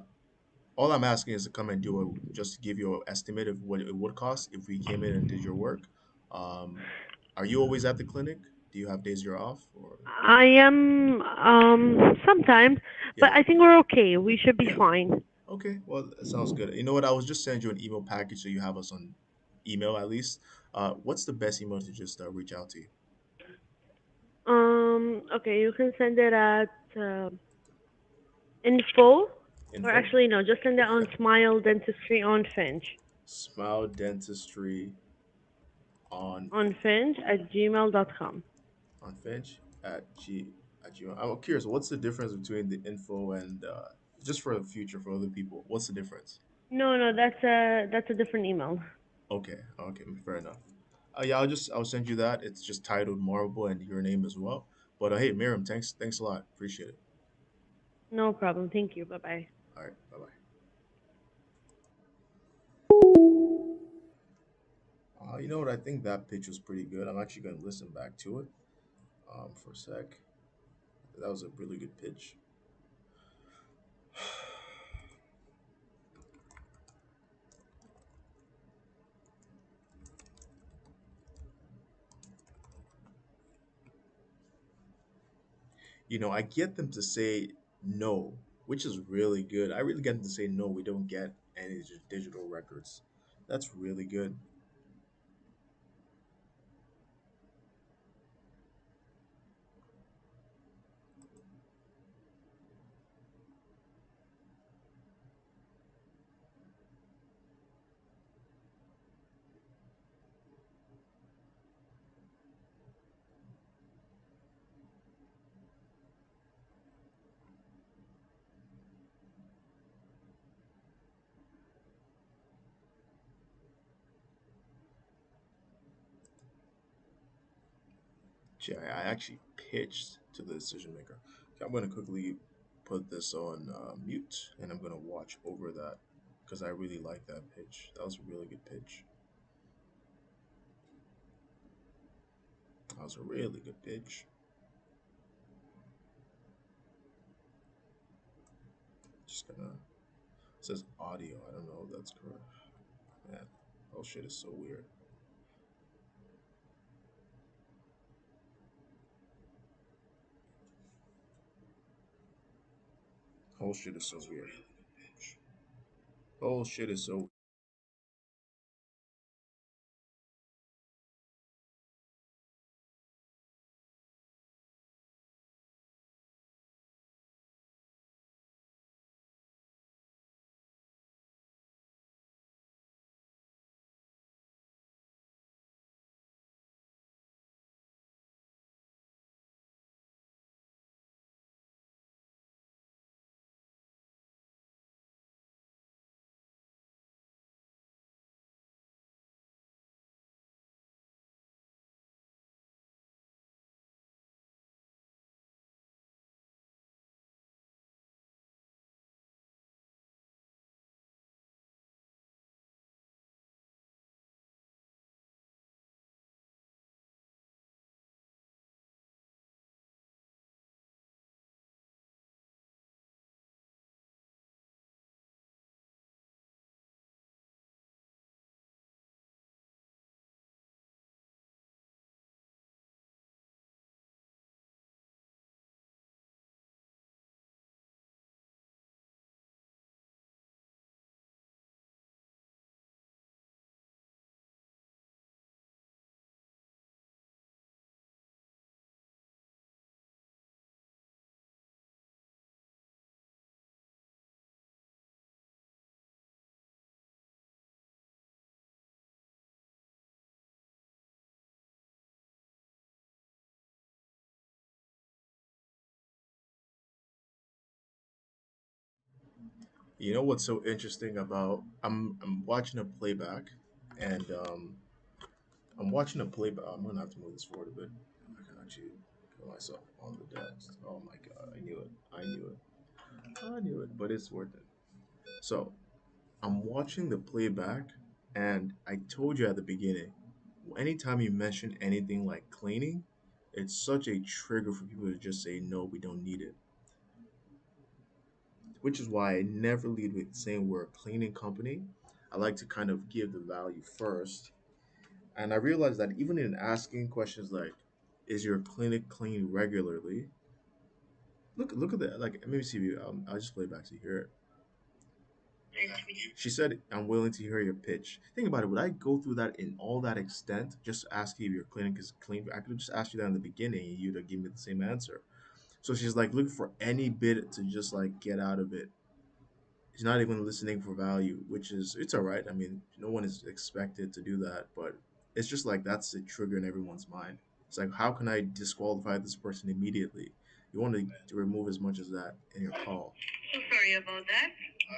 all I'm asking is to come and do just to give you an estimate of what it would cost if we came in and did your work. Um, Are you always at the clinic? Do you have days you're off? Or I am sometimes, but yeah, I think we're okay. We should be fine. okay. Well, that sounds good. You know what? I was just sending you an email package so you have us on email at least. What's the best email to just reach out to you? Okay, you can send it at info, or Info. actually no, just send it on Smile Dentistry on Finch. Smile Dentistry on On Finch at gmail.com. Finch at Gmail. I'm curious. What's the difference between the info and just for the future for other people? What's the difference? No, no, that's a different email. Okay, okay, fair enough. Yeah, I'll send you that. It's just titled Marble and your name as well. But hey, Miriam, thanks a lot. Appreciate it. No problem. Thank you. Bye bye. All right, bye bye. You know what? I think that pitch was pretty good. I'm actually gonna listen back to it for a sec. That was a really good pitch. I get them to say no, which is really good. I really get them to say no. We don't get any digital records. That's really good. Gee, I actually pitched to the decision maker. Okay, I'm gonna quickly put this on mute, and I'm gonna watch over that because I really like that pitch. That was a really good pitch. That was a really good pitch. Just gonna it says audio. I don't know if that's correct. Man, whole shit is so weird. Whole shit is so weird. Whole shit is so. You know what's so interesting about I'm watching a playback, and I'm watching a playback. I'm gonna have to move this forward a bit. I can actually put myself on the desk. Oh my god, I knew it. I knew it. I knew it. But it's worth it. So I'm watching the playback, and I told you at the beginning, anytime you mention anything like cleaning, it's such a trigger for people to just say no, we don't need it. Which is why I never lead with saying we're a cleaning company. I like to kind of give the value first, And I realized that even in asking questions like, "Is your clinic clean regularly?" Look at that. Like, let me see if you. I'll just play it back so you hear it. She said, "I'm willing to hear your pitch." Think about it. Would I go through that in all that extent just to ask you if your clinic is clean? I could have just asked you that in the beginning, and you'd have given me the same answer. So she's like looking for any bit to just like get out of it. She's not even listening for value, which is it's all right. I mean, no one is expected to do that, but it's just like that's a trigger in everyone's mind. It's like, how can I disqualify this person immediately? You want to remove as much as that in your call. So sorry about that.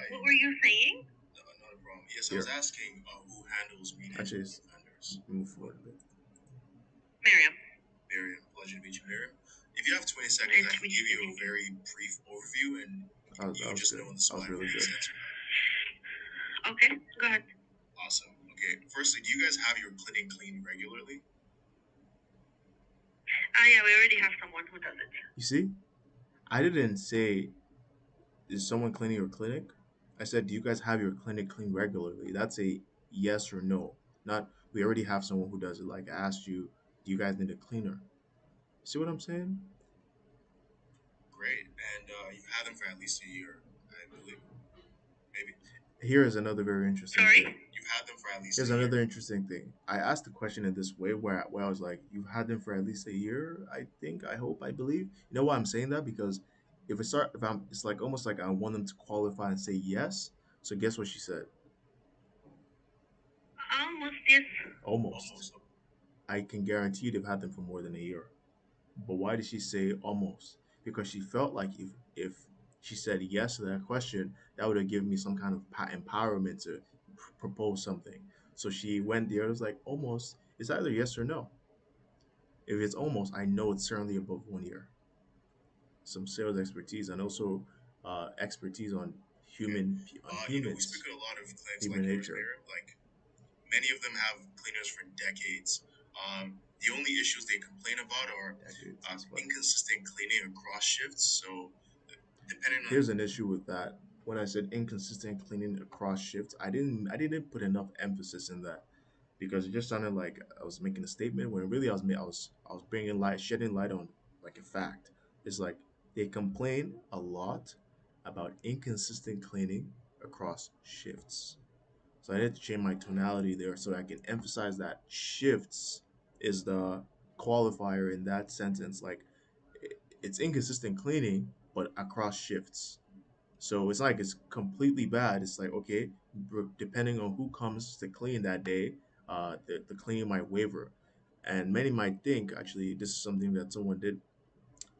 What were you saying? No, not a problem. Yes, I was asking who handles meetings actually, with vendors. Move forward a bit. Miriam. Miriam, pleasure to meet you, Miriam. If you have 20 seconds, I can give you a very brief overview, and you just know on the spot. Really good. Okay, go ahead. Awesome. Okay, firstly, do you guys have your clinic cleaned regularly? Yeah, we already have someone who does it. You see, I didn't say, is someone cleaning your clinic? I said, do you guys have your clinic cleaned regularly? That's a yes or no. Not, we already have someone who does it. Like I asked you, do you guys need a cleaner? See what I'm saying? Great. And you've had them for at least a year, I believe. Maybe. Here is another very interesting thing. You've had them for at least a year. Here's another interesting thing. I asked the question in this way where I was like, you've had them for at least a year, I think, I hope, I believe. You know why I'm saying that? Because it's like almost like I want them to qualify and say yes. So guess what she said? Almost, yes. Almost. I can guarantee they've had them for more than a year. But why did she say almost? Because she felt like if she said yes to that question, that would have given me some kind of empowerment to propose something. So she went there. It was like almost. It's either yes or no. If it's almost, I know it's certainly above 1 year. Some sales expertise and also expertise on humans. We speak at a lot of clinics human like nature. Like many of them have cleaners for decades. The only issues they complain about are inconsistent cleaning across shifts. So, depending on here's an issue with that. When I said inconsistent cleaning across shifts, I didn't put enough emphasis in that because it just sounded like I was making a statement when really I was bringing light, shedding light on like a fact. It's like they complain a lot about inconsistent cleaning across shifts. So I need to change my tonality there so I can emphasize that shifts is the qualifier in that sentence. Like it's inconsistent cleaning, but across shifts. So it's like it's completely bad. It's like, okay, depending on who comes to clean that day, the cleaning might waver. And many might think, actually, this is something that someone did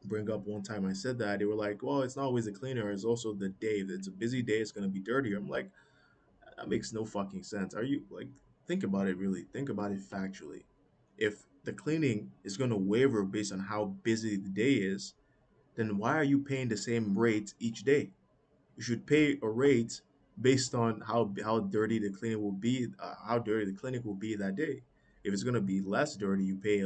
bring up one time. I said that. They were like, well, it's not always the cleaner, it's also the day. If it's a busy day, it's going to be dirtier. I'm like, that makes no fucking sense. Are you like, think about it really. Think about it factually. If the cleaning is going to waver based on how busy the day is, then why are you paying the same rate each day? You should pay a rate based on how dirty the cleaning will be, how dirty the clinic will be that day. If it's going to be less dirty, you pay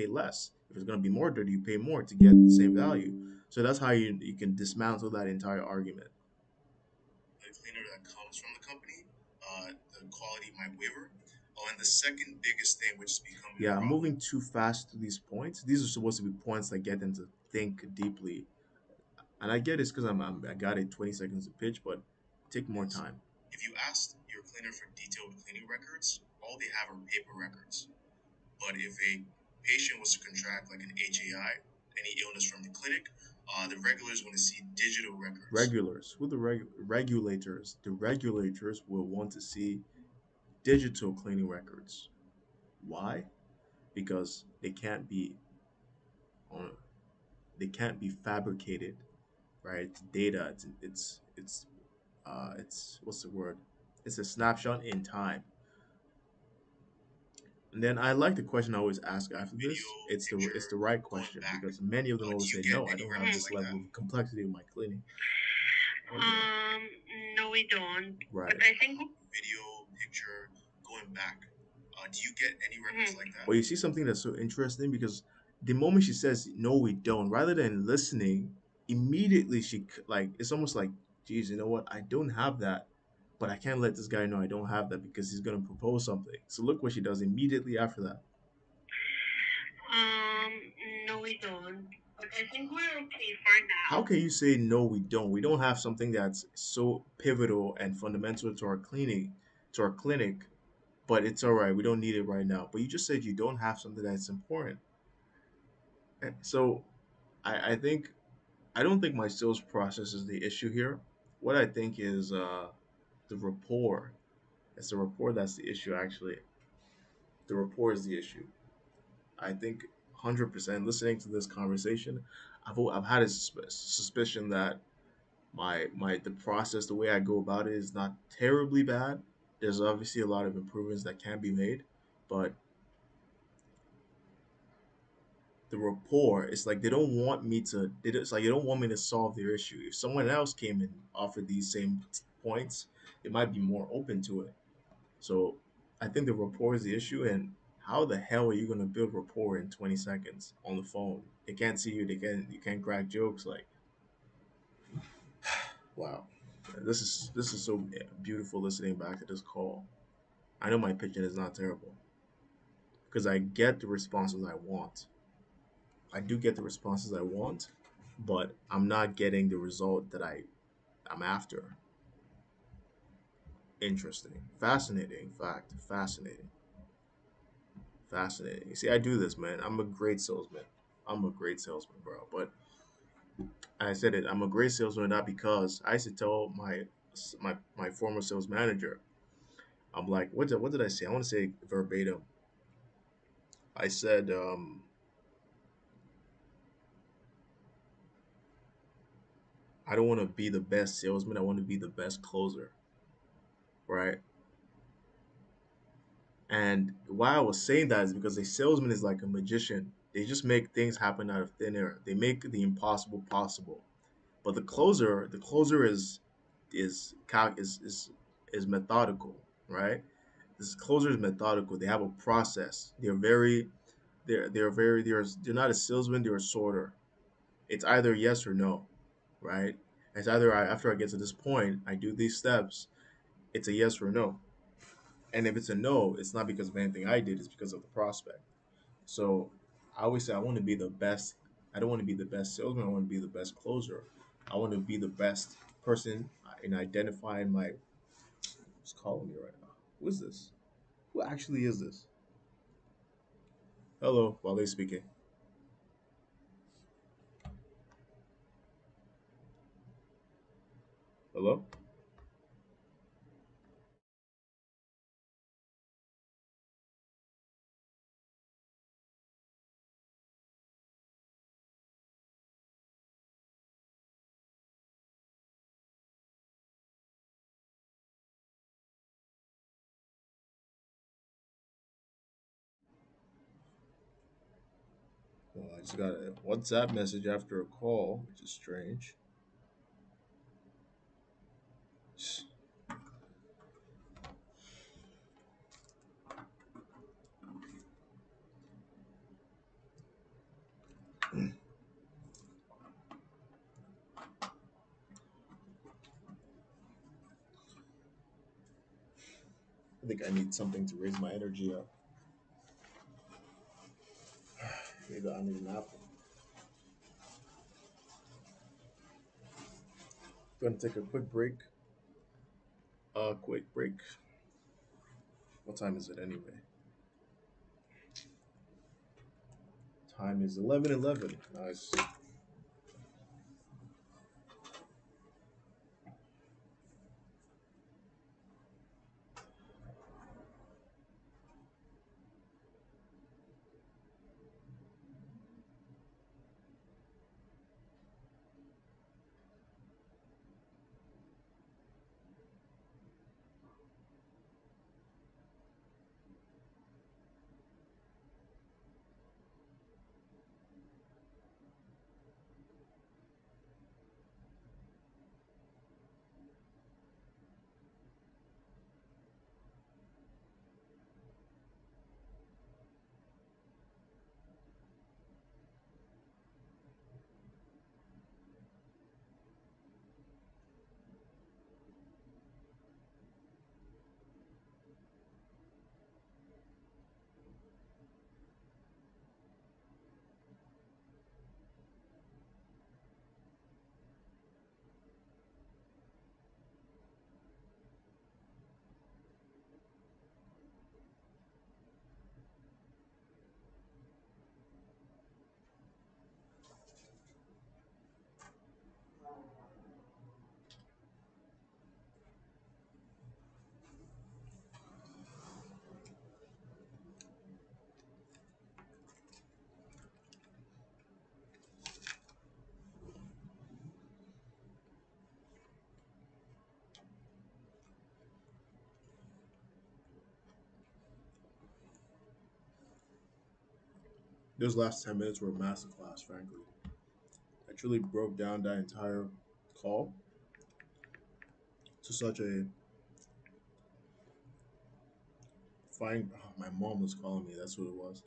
less. If it's going to be more dirty, you pay more to get the same value. So that's how you can dismantle that entire argument. The cleaner that comes from the company, the quality might waver. Oh, and the second biggest thing, which is becoming I'm moving too fast to these points. These are supposed to be points that get them to think deeply. And I get it's because I got it 20 seconds to pitch, but take more time. If you asked your cleaner for detailed cleaning records, all they have are paper records. But if a patient was to contract like an HAI, any illness from the clinic, the regulars want to see digital records. Regulars? Who the regulators? The regulators will want to see digital cleaning records. Why? Because they can't be fabricated, right? It's data. It's what's the word? It's a snapshot in time. And then I like the question I always ask after this. It's the right question because many of them always say, no, I don't have this level of complexity in my cleaning. No, we don't. Right. But I think Video, picture, going back. Do you get any records like that? Well, you see something that's so interesting because the moment she says, no, we don't, rather than listening, immediately it's almost like, geez, you know what? I don't have that. but I can't let this guy know I don't have that because he's gonna propose something. So look what she does immediately after that. No, we don't. But I think we're okay for now. How can you say no? We don't. We don't have something that's so pivotal and fundamental to our clinic, but it's all right. We don't need it right now. But you just said you don't have something that's important. So I think I don't think my sales process is the issue here. What I think is the rapport. It's the rapport that's the issue. Actually, the rapport is the issue. I think 100% listening to this conversation, I've had a suspicion that my the process, the way I go about it, is not terribly bad. There's obviously a lot of improvements that can be made, but the rapport, it's like they don't want me to. It's like they don't want me to solve their issue. If someone else came and offered these same points, they might be more open to it. So I think the rapport is the issue, and how the hell are you gonna build rapport in 20 seconds on the phone? They can't see you. You can't crack jokes. Like, wow, this is so beautiful listening back to this call. I know my pitching is not terrible because I get the responses I want. I do get the responses I want, but I'm not getting the result that I'm after. Interesting, fascinating fact, fascinating. See, I do this, man. I'm a great salesman. I'm a great salesman, bro. But I said it. I'm a great salesman not because I used to tell my former sales manager. I'm like, what did I say? I want to say verbatim. I said, I don't want to be the best salesman. I want to be the best closer, right? And why I was saying that is because a salesman is like a magician. They just make things happen out of thin air. They make the impossible possible. But the closer is methodical, right? This closer is methodical. They have a process. They're not a salesman. They're a sorter. It's either yes or no, right? It's either after I get to this point, I do these steps. It's a yes or no. And if it's a no, it's not because of anything I did. It's because of the prospect. So I always say I want to be the best. I don't want to be the best salesman. I want to be the best closer. I want to be the best person in identifying my. Who's calling me right now? Who is this? Who actually is this? Hello, Wale speaking. Hello. Well, I just got a WhatsApp message after a call, which is strange. I think I need something to raise my energy up. Maybe I need an apple. Going to take a quick break. Quick break. What time is it anyway? Time is 11:11. Nice. those last 10 minutes were a masterclass, frankly. I truly broke down that entire call to such a fine. Oh, my mom was calling me. That's what it was.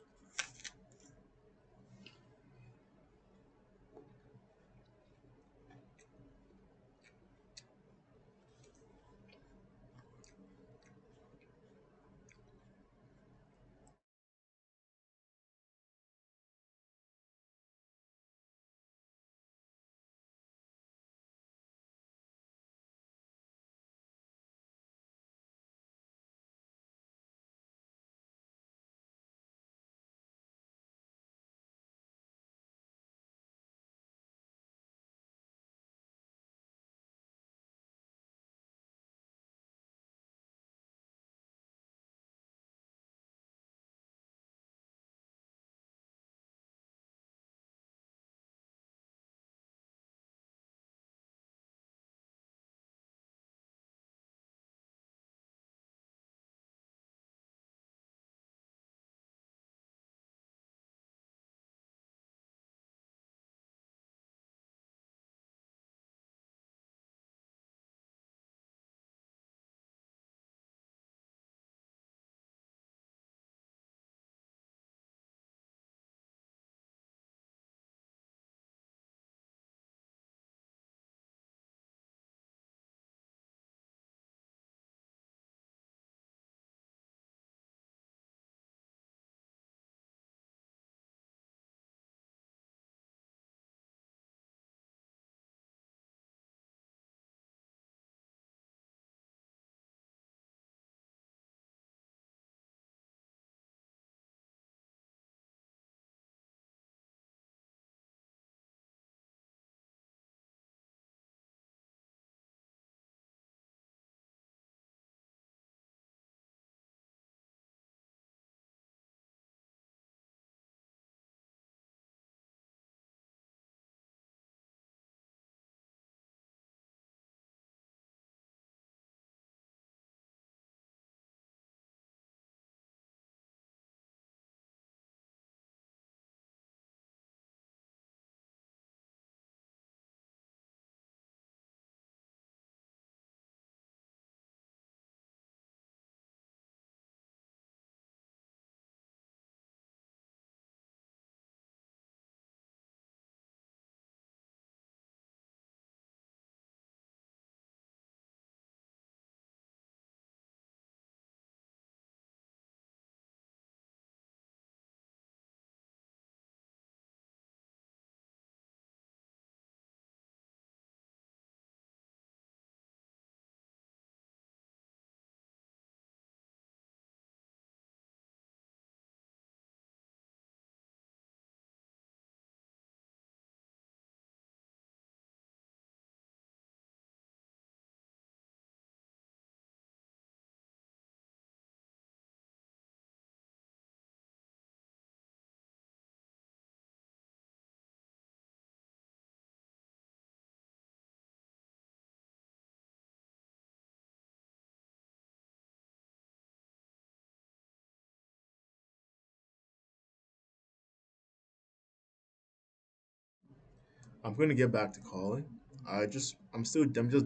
I'm gonna get back to calling. I'm just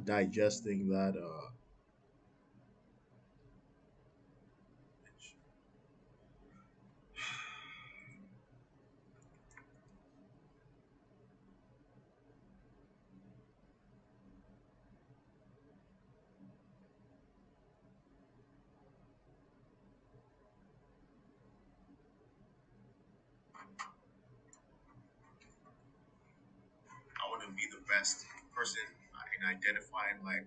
digesting that. I want to be the best person in identifying like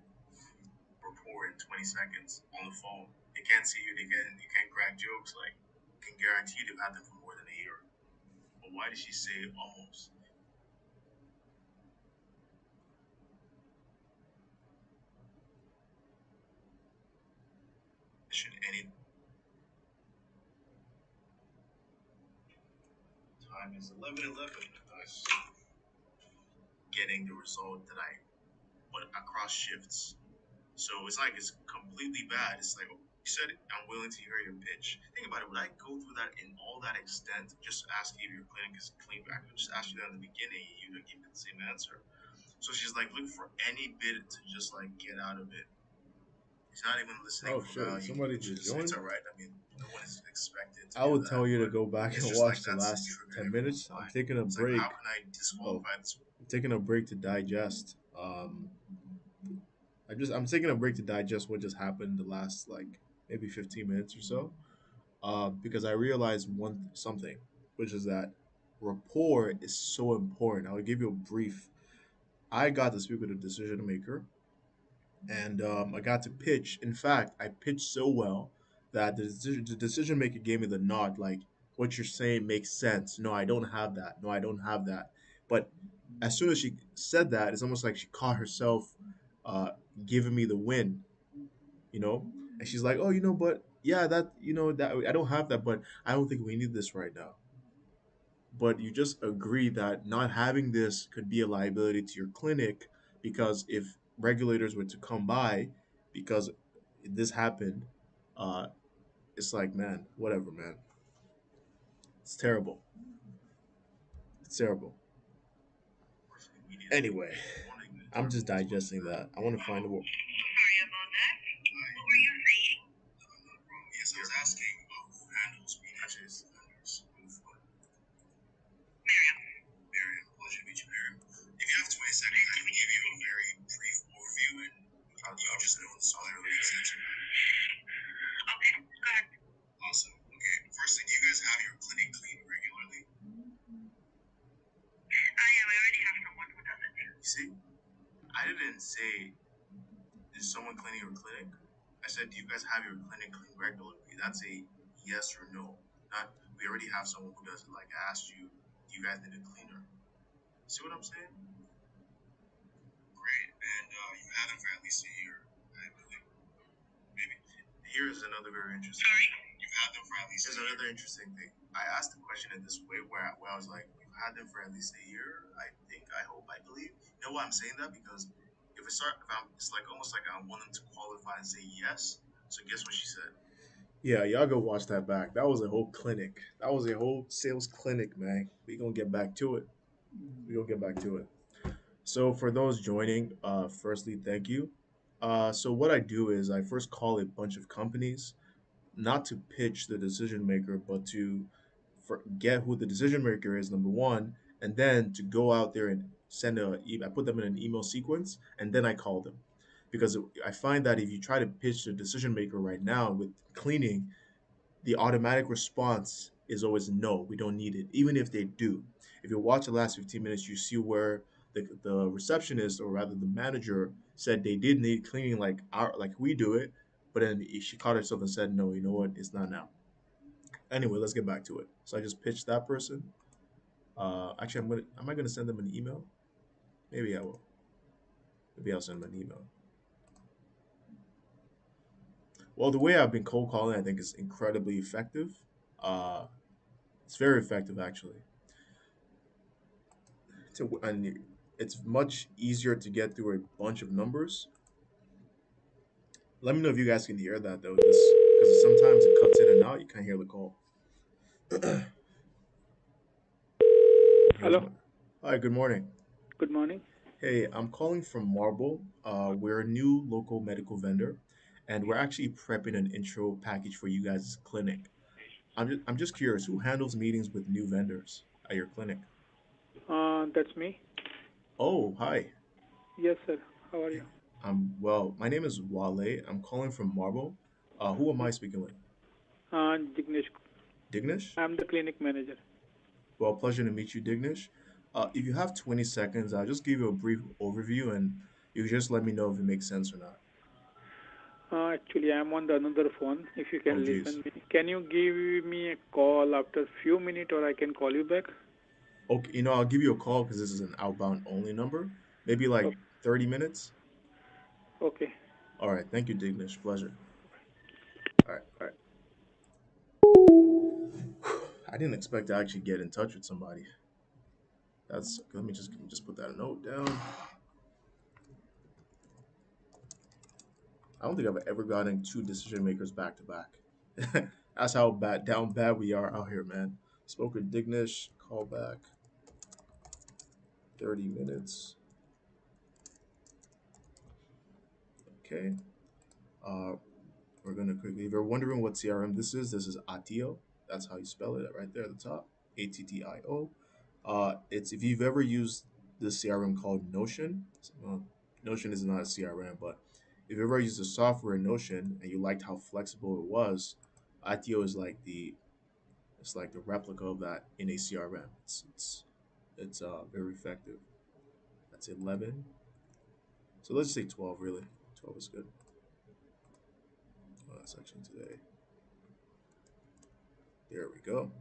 rapport in 20 seconds on the phone. They can't see you. You can't crack jokes. Like, can guarantee they've had them for more than a year. But why did she say almost? Should any time is 11:11. Nice. Getting the result but across shifts. So it's like it's completely bad. It's like She said, I'm willing to hear your pitch. Think about it. Would I go through that in all that extent, just ask you if your clinic is clean? I could just ask you that in the beginning, and you'd give me the same answer. So she's like, look for any bit to just like get out of it. He's not even listening Oh for shit! value. Somebody Which just is, it's joined. all right. I mean, no one is expected to I do would that. tell you to But go back it's and just like watch the that's last triggered 10 everyone's minutes. I'm mind. taking a It's like, break. how can I disqualify this? I'm taking a break to digest. I'm taking a break to digest what just happened the last like maybe 15 minutes or so. Because I realized something, which is that rapport is so important. I'll give you a brief. I got to speak with a decision maker, and I got to pitch. In fact, I pitched so well that the decision maker gave me the nod, like what you're saying makes sense. No, I don't have that. No, I don't have that. But as soon as she said that, it's almost like she caught herself uh, giving me the win, you know. And she's like, "Oh, but yeah, that I don't have that, but I don't think we need this right now." But you just agree that not having this could be a liability to your clinic because if regulators were to come by because this happened, uh, it's like, man, whatever, man. It's terrible. It's terrible. Anyway, I'm just digesting that. I want to find a word. Sorry about that. What were you saying? Yes, I was asking who handles mediators vendors. Miriam. Miriam, pleasure to meet you, Miriam. If you have 20 seconds, I can give you a very brief overview and you'll just know the solid related answer. Okay, go ahead. Awesome. Okay, firstly, do you guys have your clinic cleaned regularly? I already have someone who does it. You see, I didn't say, is someone cleaning your clinic? I said, do you guys have your clinic cleaned regularly? That's a yes or no. Not, we already have someone who does it. Like I asked you, do you guys need a cleaner? See what I'm saying? Great. And you had them for at least a year, I believe. Maybe. Here's another very interesting. Sorry? You've had them for at least. Here's another interesting thing. I asked the question in this way where I was like, you've had them for at least a year. I think, I hope, I believe. You know why I'm saying that? Because it's like almost like I want them to qualify and say yes. So guess what she said? Yeah, y'all go watch that back. That was a whole clinic. That was a whole sales clinic, man. We gonna get back to it. We gonna get back to it. So for those joining, firstly, thank you. So what I do is I first call a bunch of companies, not to pitch the decision maker, but to get who the decision maker is, number one, and then to go out there and I put them in an email sequence, and then I call them. Because I find that if you try to pitch the decision maker right now with cleaning, the automatic response is always no, we don't need it, even if they do. If you watch the last 15 minutes, you see where the receptionist, or rather the manager, said they did need cleaning like we do it, but then she caught herself and said, no, you know what, it's not now. Anyway, let's get back to it. So I just pitched that person. Actually, am I gonna send them an email? Maybe I will. Maybe I'll send them an email. Well, the way I've been cold calling, I think, is incredibly effective. Uh, it's very effective, actually. And it's much easier to get through a bunch of numbers. Let me know if you guys can hear that though, because sometimes it cuts in and out. You can't hear the call. Hello. Hi, good morning. Good morning. Hey, I'm calling from Marble. We're a new local medical vendor, and we're actually prepping an intro package for you guys' clinic. I'm just curious, who handles meetings with new vendors at your clinic? That's me. Oh, hi. Yes, sir. How are you? Well, my name is Wale. I'm calling from Marble. Who am I speaking with? Dignesh. Dignesh? I'm the clinic manager. Well, pleasure to meet you, Dignesh. If you have 20 seconds, I'll just give you a brief overview and you just let me know if it makes sense or not. Actually, I'm on the another phone. If you Oh, can geez. listen me, can you give me a call after few minutes, or I can call you back? Okay, I'll give you a call because this is an outbound only number. Maybe like 30 minutes. Okay. All right. Thank you, Dignesh. Pleasure. All right. All right. I didn't expect to actually get in touch with somebody. Let me just put that note down. I don't think I've ever gotten two decision makers back to back. That's how bad we are out here, man. Spoke with Dignish, call back 30 minutes. Okay. Uh, we're gonna quickly. If you're wondering what CRM this is Attio. That's how you spell it right there at the top. Attio. It's if you've ever used this CRM called Notion. Well, Notion is not a CRM, but if you ever used the software Notion and you liked how flexible it was, Attio is like the replica of that in a CRM. It's very effective. That's 11. So let's just say 12. Really, 12 is good. Oh, that's actually today. There we go.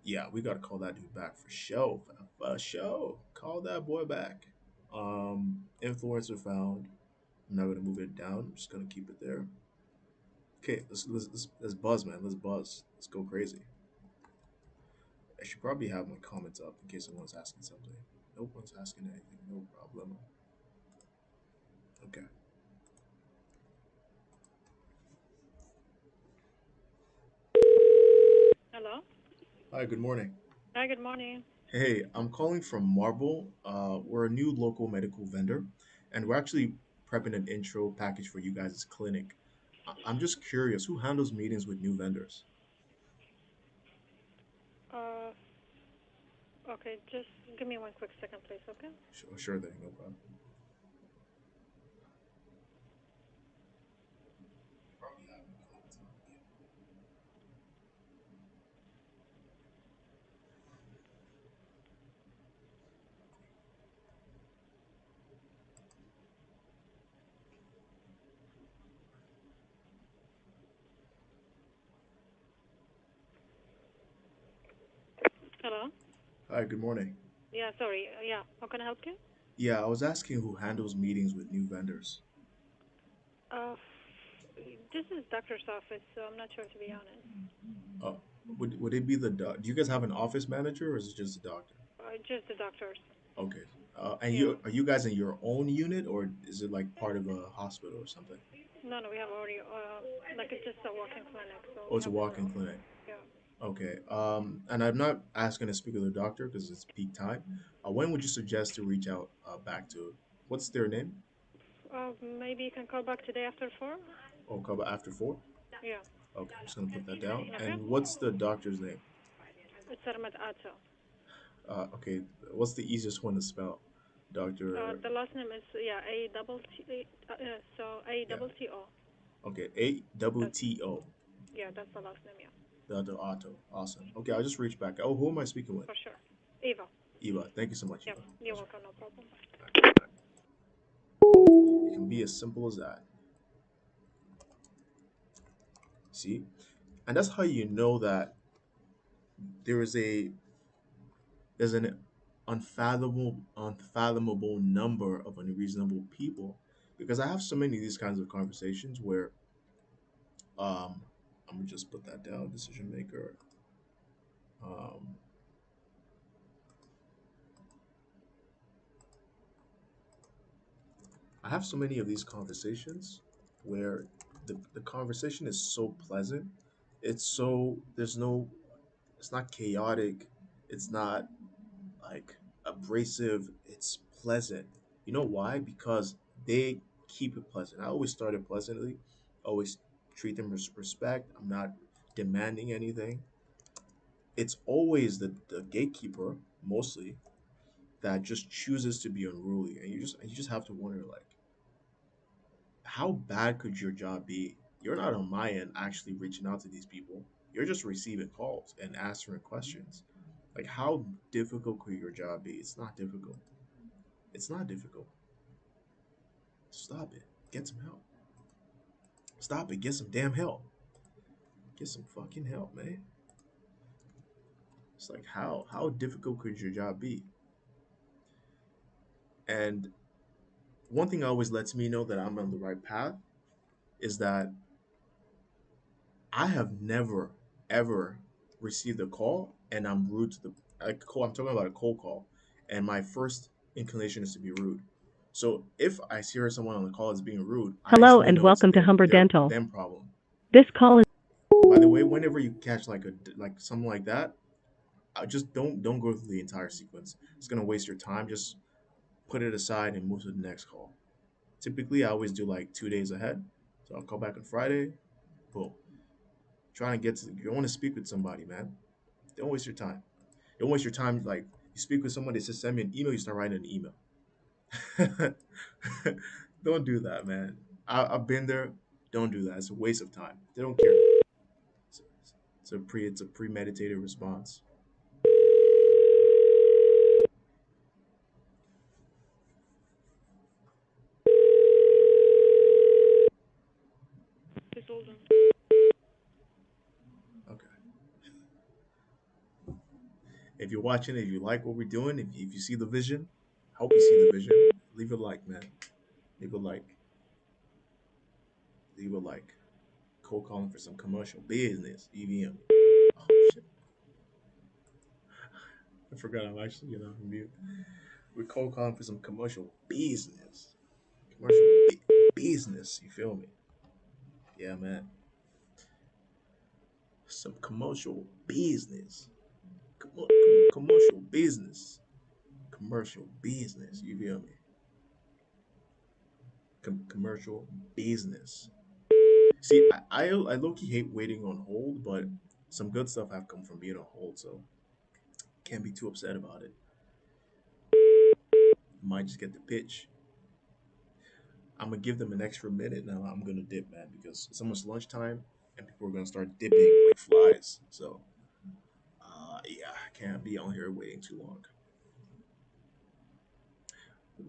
Yeah, we gotta call that dude back for show. For show. Call that boy back. Influencer found. I'm not gonna move it down. I'm just gonna keep it there. Okay, let's buzz, man. Let's buzz. Let's go crazy. I should probably have my comments up in case someone's asking something. No one's asking anything. No problem. Okay. Hello. Hi, good morning. Hi, good morning. Hey, I'm calling from Marble. We're a new local medical vendor, and we're actually prepping an intro package for you guys' clinic. I'm just curious, who handles meetings with new vendors? Uh, okay, just give me one quick second, please, okay? Sure thing, no problem. Hello. Hi, good morning. Yeah, sorry. Yeah, how can I help you? Yeah, I was asking who handles meetings with new vendors. Uh, this is doctor's office, so I'm not sure to be honest. Oh, would it be the do you guys have an office manager or is it just the doctor? Just the doctors. Okay. And are you guys in your own unit or is it like part of a hospital or something? No, we have already, like it's just a walk-in clinic, so Oh, it's a walk-in clinic. yeah. Okay. And I'm not asking to speak with the doctor because it's peak time. When would you suggest to reach out back to? What's their name? Maybe you can call back today after 4? Oh, call back after 4? Yeah. Okay, I'm just gonna put that down. Okay. And what's the doctor's name? It's Sarmat Ato. Okay, what's the easiest one to spell? Doctor. The last name is, A-double-T-O. Okay, A-double-T-O. Yeah, that's the last name, yeah. Dr. Otto. Awesome. Okay, I'll just reach back. Oh, who am I speaking with? For sure. Eva. Eva. Thank you so much, Yeah, Eva. you're welcome, no problem. It can be as simple as that. See? And that's how you know that there's an unfathomable number of unreasonable people, because I have so many of these kinds of conversations where I'm gonna just put that down, decision maker. I have so many of these conversations where the conversation is so pleasant. It's not chaotic. It's not like abrasive. It's pleasant. You know why? Because they keep it pleasant. I always start it pleasantly. Always treat them with respect. I'm not demanding anything. It's always the gatekeeper, mostly, that just chooses to be unruly. And you just have to wonder, like, how bad could your job be? You're not on my end actually reaching out to these people. You're just receiving calls and answering questions. Like, how difficult could your job be? It's not difficult. It's not difficult. Stop it. Get some help. Stop it. Get some damn help. Get some fucking help, man. It's like, how difficult could your job be? And one thing always lets me know that I'm on the right path is that I have never ever received a call and I'm rude to the call. I'm talking about a cold call, and my first inclination is to be rude. So if I hear someone on the call is being rude, I Hello instantly and know it's welcome to Humber Dental. them problem. This call is By the way, whenever you catch like something like that, just don't go through the entire sequence. It's gonna waste your time. Just put it aside and move to the next call. Typically, I always do like 2 days ahead. So I'll call back on Friday. Boom. Trying to get to you want to speak with somebody, man. Don't waste your time. Don't waste your time. Like you speak with someone, they just send me an email. You start writing an email. Don't do that, man. I've been there. Don't do that. It's a waste of time. They don't care. It's, it's a premeditated response. Just hold on. Okay. If you're watching, if you like what we're doing, if you see the vision, I hope you see the vision. Leave a like, man. Leave a like. Leave a like. Cold calling for some commercial business. EVM. Oh shit. I forgot I'm actually on mute. We're cold calling for some commercial business. Business. You feel me? Yeah, man. Some commercial business. Commercial business. Commercial business. You feel me? Commercial business. See, I low-key hate waiting on hold, but some good stuff have come from being on hold, so can't be too upset about it. Might just get the pitch. I'm gonna give them an extra minute now. I'm gonna dip, man, because it's almost lunchtime and people are gonna start dipping like flies. So, yeah, I can't be on here waiting too long.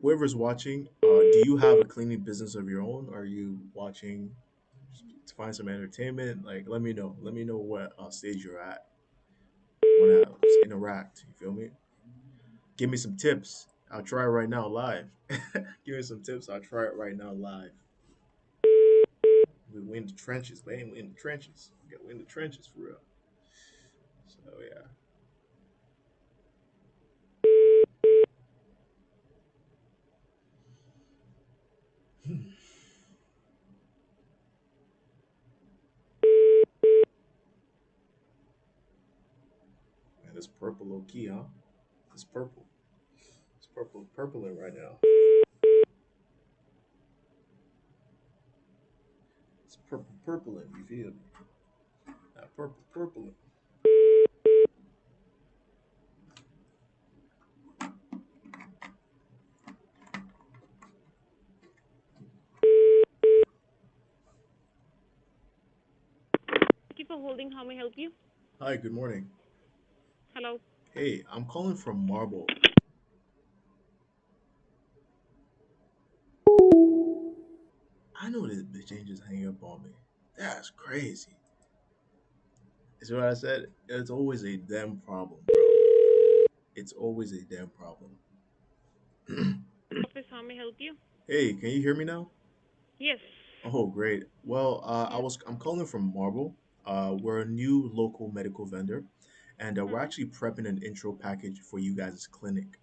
Whoever's watching, do you have a cleaning business of your own? Are you watching to find some entertainment? Like, let me know. Let me know what stage you're at. Want to interact? You feel me? Give me some tips. I'll try it right now live. Give me some tips. I'll try it right now live. We in the trenches, man. We in the trenches. We in the trenches for real. So yeah. Man, it's purple low key, huh? It's purple. It's purpling right now. It's purpling. You feel me? Not purpling. Thank you for holding. How may I help you? Hi, good morning. Hello. Hey, I'm calling from Marble. I know this bitch ain't just hanging up on me. That's crazy. Is what I said? It's always a damn problem, bro. It's always a damn problem. Office, how may I help you? Hey, can you hear me now? Yes. Oh, great. Well, I'm calling from Marble. We're a new local medical vendor, and we're actually prepping an intro package for you guys' clinic.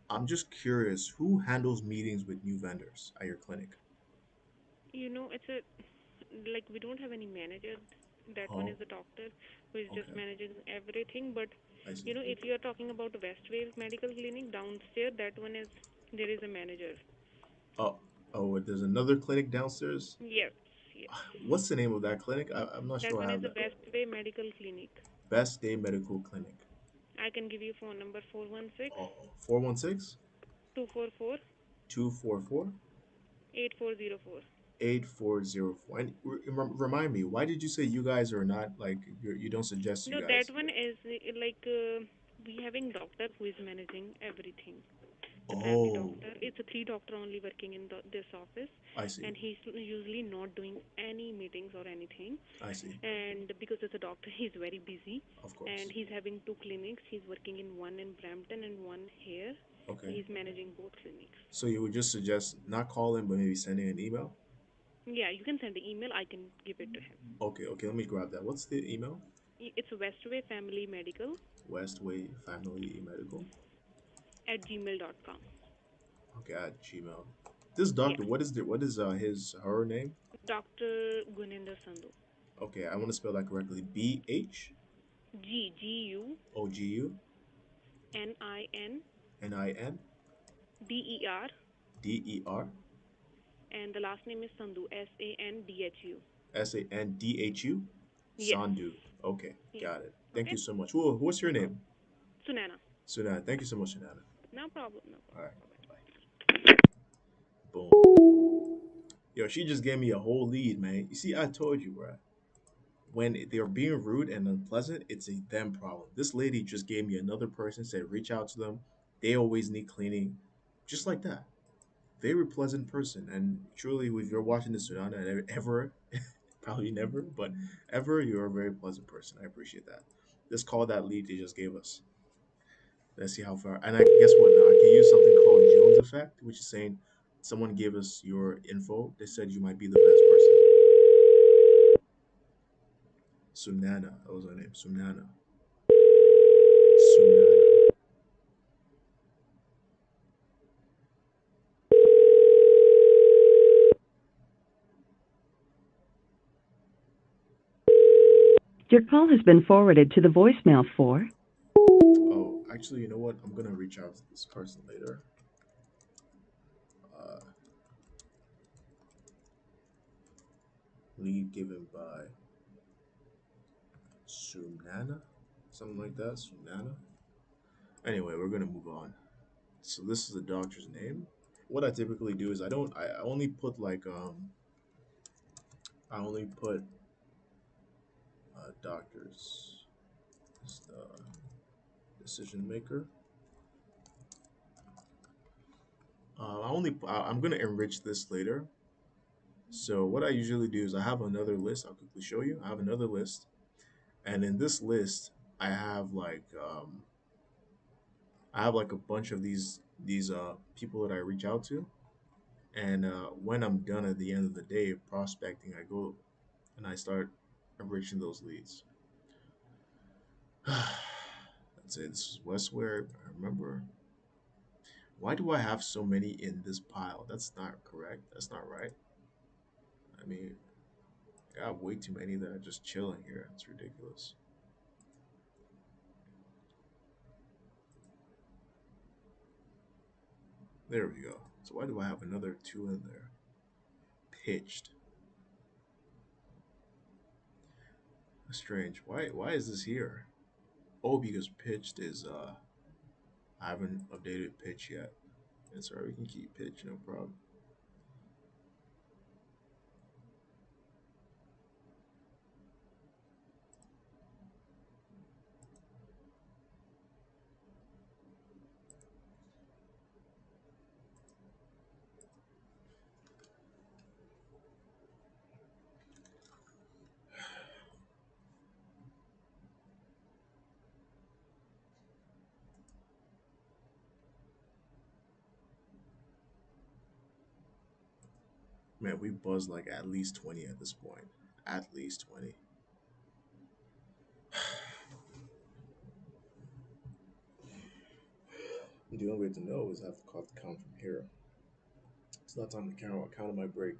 I'm just curious, who handles meetings with new vendors at your clinic? You know, we don't have any manager. That one is the doctor who is just managing everything. But, if you are talking about Westwave Medical Clinic downstairs, there is a manager. Oh, there's another clinic downstairs? Yes. What's the name of that clinic? I'm not That sure I one is have the that. Westway Medical Clinic. Best Day Medical Clinic. I can give you phone number 416 416 244 244 8404. 8404. And remind me, why did you say you guys are not like you don't suggest you No, guys? that one is we having doctor who is managing everything. The family doctor. It's a 3 doctor only working in this office. I see. And he's usually not doing any meetings or anything. I see. And because it's a doctor, he's very busy. Of course. And he's having 2 clinics. He's working in one in Brampton and one here. Okay. So he's managing both clinics. So you would just suggest not calling, but maybe sending an email? Yeah, you can send the email. I can give it to him. Okay, let me grab that. What's the email? It's Westway Family Medical. Westway Family Medical. @gmail.com. Okay, at Gmail. This doctor, Yes. what is her name? Dr. Guninder Sandhu. Okay, I want to spell that correctly. Bhoguninder N-I-N-D-E-R, Der and the last name is Sandhu, Sandhu. Sandhu. Yes. Sandhu. Okay, Yes. got it. Thank Okay. you so much. What's your name? Sunana. Sunana. Thank you so much, Sunana. No problem. No All problem. right. Boom. Yo, she just gave me a whole lead, man. You see, I told you, bro. When they're being rude and unpleasant, it's a them problem. This lady just gave me another person, said reach out to them. They always need cleaning. Just like that. Very pleasant person. And truly, if you're watching this, Sunana, ever, probably never, but ever, you're a very pleasant person. I appreciate that. Let's call that lead they just gave us. Let's see how far. And I guess what now? I can use something called Jones effect, which is saying someone gave us your info. They said you might be the best person. Sunana, that was her name. Sunana. Sunana. Your call has been forwarded to the voicemail for. Oh, actually, you know what? I'm gonna reach out to this person later. Uh, Lead given by Sunana, something like that. Sunana. Anyway, we're gonna move on. So this is the doctor's name. What I typically do is I only put like I only put doctors as the decision maker. I'm gonna enrich this later. So what I usually do is I have another list. I'll quickly show you. I have another list, and in this list I have like a bunch of these people that I reach out to, and when I'm done at the end of the day of prospecting, I go and I start enriching those leads. That's it. This is Westware. I remember. Why do I have so many in this pile? That's not correct. That's not right. I mean, I got way too many that are just chilling here. It's ridiculous. There we go. So why do I have another two in there? Pitched. Strange. Why is this here? Oh, because pitched is I haven't updated pitch yet. It's alright, we can keep pitch, no problem. Man, we buzzed like at least 20 at this point. At least 20. The only way to know is I have to count from here. It's not time to count. I'll count on my break.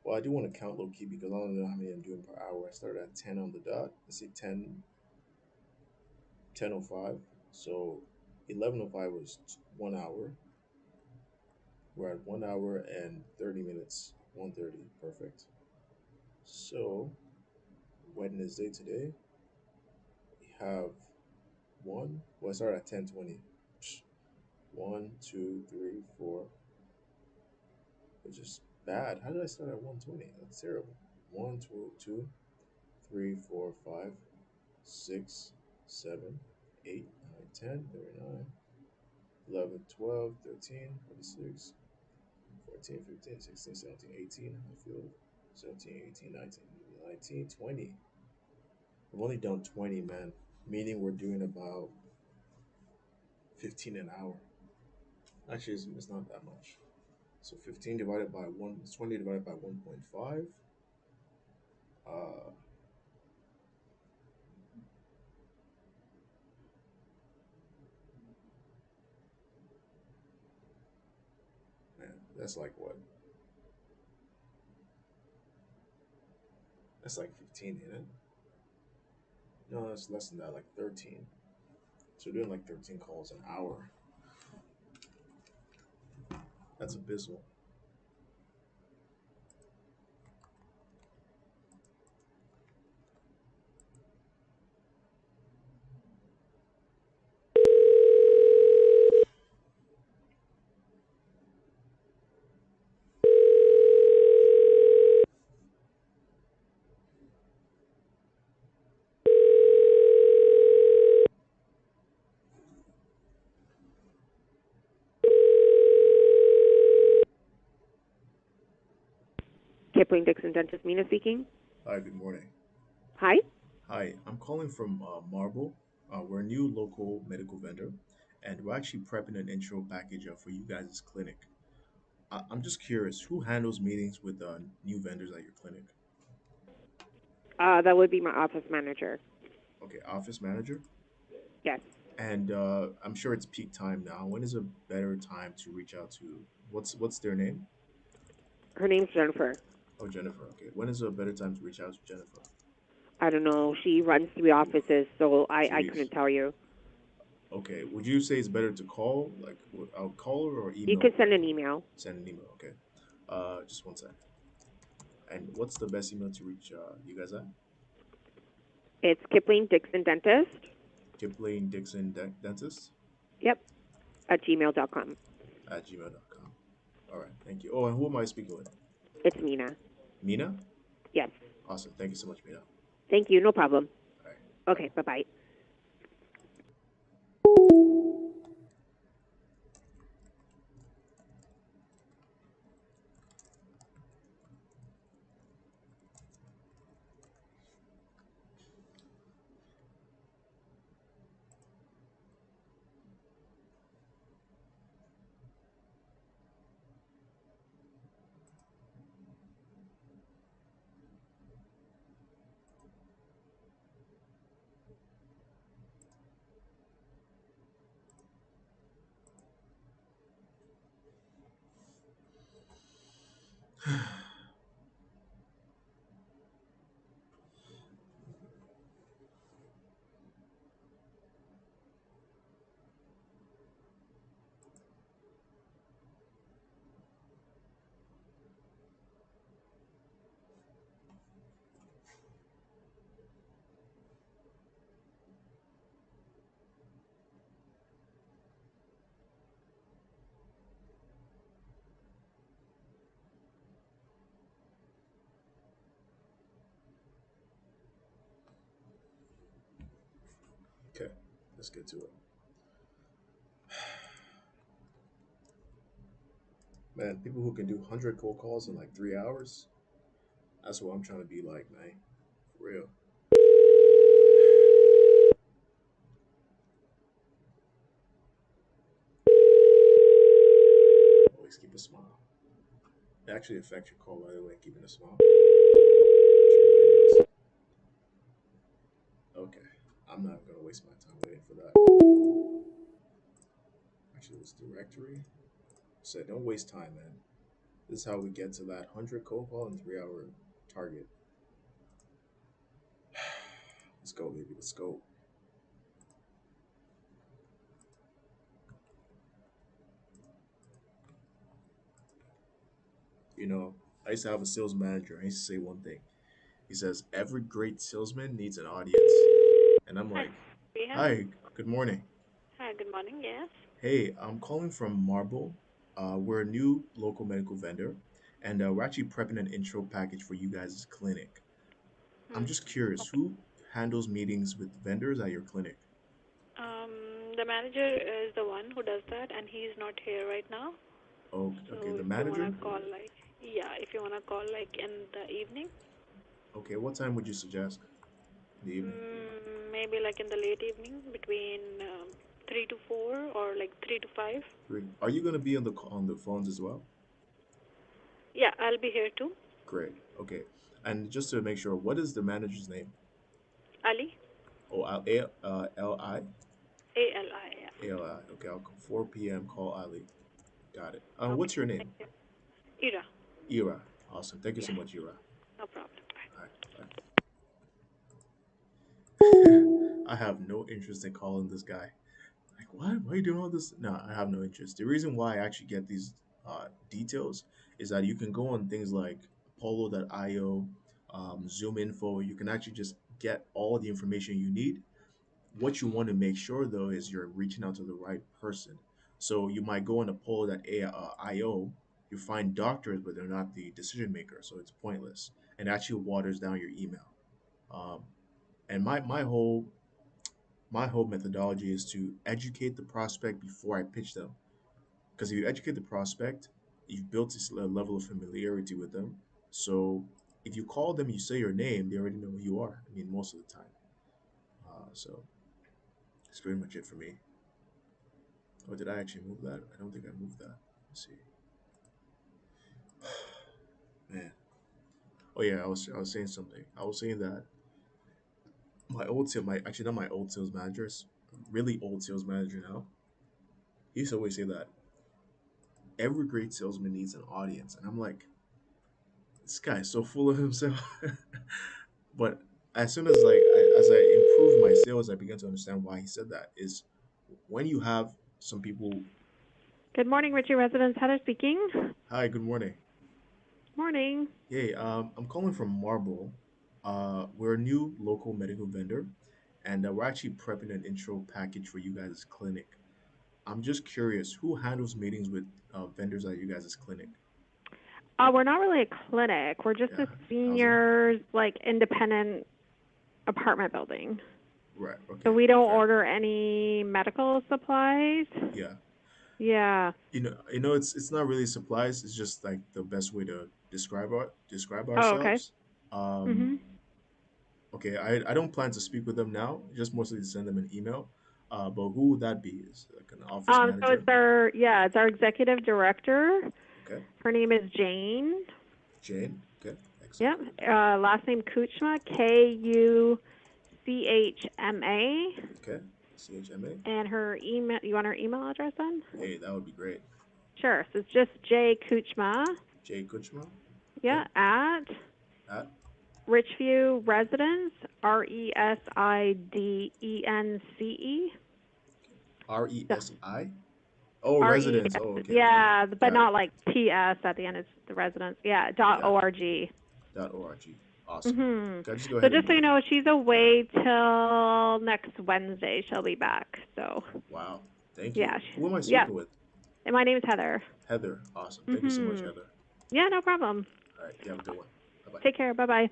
Well, I do want to count low key because I don't know how many I'm doing per hour. I started at 10 on the dot. Let's see, 10:05. So 11:05 was 1 hour. We're at 1 hour and 30 minutes. 1:30. Perfect. So Wednesday today, we have one. Well, I started at 10:20. 1, 2, 3, 4. Which is bad. How did I start at 1:20? That's terrible. 1, 2, 3, 4, 5, 6, 7, 8, 9, 10, 39, 11, 12, 13, 46, 14, 15, 16, 17, 18. I feel 17, 18, 19, 19, 20. I've only done 20, man. Meaning we're doing about 15 an hour. Actually, it's not that much. So 15 divided by 1, 20 divided by 1.5. Uh, That's like what? That's like 15, isn't it? No, that's less than that, like 13. So we're doing like 13 calls an hour. That's abysmal. Kipling Dixon Dentist, Mina speaking. Hi, good morning. Hi. Hi, I'm calling from Marble. We're a new local medical vendor, and we're actually prepping an intro package for you guys' clinic. I'm just curious, who handles meetings with new vendors at your clinic? That would be my office manager. Okay, office manager? Yes. And I'm sure it's peak time now. When is a better time to reach out to? What's their name? Her name's Jennifer. Oh, Jennifer. Okay. When is a better time to reach out to Jennifer? I don't know. She runs 3 offices, so I Jeez. couldn't tell you. Okay. Would you say it's better to call? Like, I'll call her or email? You could send an email. Send an email. Okay. Just one sec. And what's the best email to reach you guys at? It's Kipling Dixon Dentist. Kipling Dixon Dentist? Yep. At gmail.com. At gmail.com. All right. Thank you. Oh, and who am I speaking with? It's Mina. Mina? Yes. Awesome. Thank you so much, Mina. Thank you. No problem. All right. Okay. Bye-bye. Okay. Let's get to it. Man, people who can do 100 cold calls in like 3 hours, that's what I'm trying to be like, man. For real. Always keep a smile. It actually affects your call, by the way, keeping a smile. Okay. I'm not going to waste my time waiting for that. Actually, this directory said, don't waste time, man. This is how we get to that 100 cold call in 3 hour target. Let's go, baby. Let's go. You know, I used to have a sales manager. I used to say one thing. He says, every great salesman needs an audience. And I'm like, hi, good morning. Hi, good morning. Yes. Hey, I'm calling from Marble. We're a new local medical vendor, and we're actually prepping an intro package for you guys' clinic. I'm just curious, who handles meetings with vendors at your clinic? The manager is the one who does that, and he's not here right now. Oh, okay, the If manager? you wanna call if you wanna call in the evening. Okay, what time would you suggest in the evening? Maybe like in the late evening, between 3 to 4 or like 3 to 5. Are you gonna be on the phones as well? Yeah, I'll be here too. Great. Okay, and just to make sure, what is the manager's name? Ali. Oh, L-I? A-L-I, yeah. A-L-I. Okay, I'll call 4 p.m. Call Ali. Got it. What's your name? Ira. Ira. Awesome. Thank you so much, Ira. No problem. All right, bye. I have no interest in calling this guy. Like, what? Why are you doing all this? No, I have no interest. The reason why I actually get these details is that you can go on things like Apollo.io, Zoom Info. You can actually just get all the information you need. What you want to make sure though is you're reaching out to the right person. So you might go on Apollo.io, you find doctors, but they're not the decision maker, so it's pointless and actually waters down your email. Um, and my whole methodology is to educate the prospect before I pitch them. Because if you educate the prospect, you've built this level of familiarity with them. So if you call them, you say your name, they already know who you are. I mean, most of the time. So that's pretty much it for me. Oh, did I actually move that? I don't think I moved that. Let's see. Man. Oh yeah, I was saying something. I was saying that my old sales, my actually not my old sales manager, is really old sales manager now. He used to always say that every great salesman needs an audience, and I'm like, this guy is so full of himself. But as soon as as I improved my sales, I began to understand why he said that. Is when you have some people. Good morning, Richie Residence. Heather speaking. Hi, good morning. Morning. Hey, I'm calling from Marble. We're a new local medical vendor, and we're actually prepping an intro package for you guys' clinic. I'm just curious, who handles meetings with vendors at you guys' clinic? We're not really a clinic. We're just a seniors, like, independent apartment building. Right. Okay. So we don't order any medical supplies. Yeah. Yeah. It's not really supplies. It's just like the best way to describe Oh, okay. ourselves. Um, okay. I don't plan to speak with them now. Just mostly to send them an email. But who would that be? Is it like an office So manager? it's our executive director. Okay. Her name is Jane. Jane. Okay. Yep. Last name Kuchma, Kuchma. Okay. CHMA. And her email. You want her email address then? Hey, that would be great. Sure. So it's just J Kuchma. J Kuchma. Yeah. At Richview Residence. RESIDENCE. RESI. Oh, residence. Oh, okay. Yeah, Okay. but not like TS at the end. It's the residence. Yeah. .org. .org. Awesome. Mm-hmm. Just go So ahead. just so you know, she's away till next Wednesday. She'll be back. So. Wow. Thank you. Yeah. Who am I speaking with? And my name is Heather. Heather. Awesome. Thank you so much, Heather. Yeah, no problem. All right. You have a good one. Bye-bye. Take care. Bye-bye.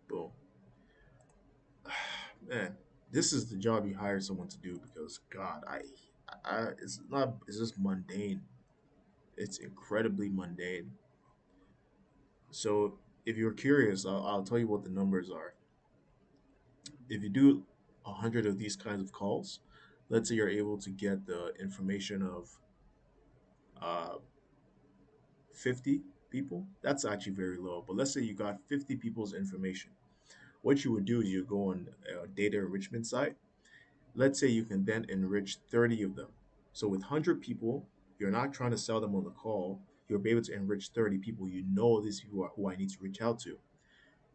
Boom. Man, this is the job you hired someone to do because God, it's just mundane. It's incredibly mundane. So if you're curious, I'll tell you what the numbers are. If you do 100 of these kinds of calls, let's say you're able to get the information of uh, 50 people, that's actually very low. But let's say you got 50 people's information. What you would do is you go on a data enrichment site. Let's say you can then enrich 30 of them. So with 100 people, you're not trying to sell them on the call. You'll be able to enrich 30 people. You know these people are who I need to reach out to.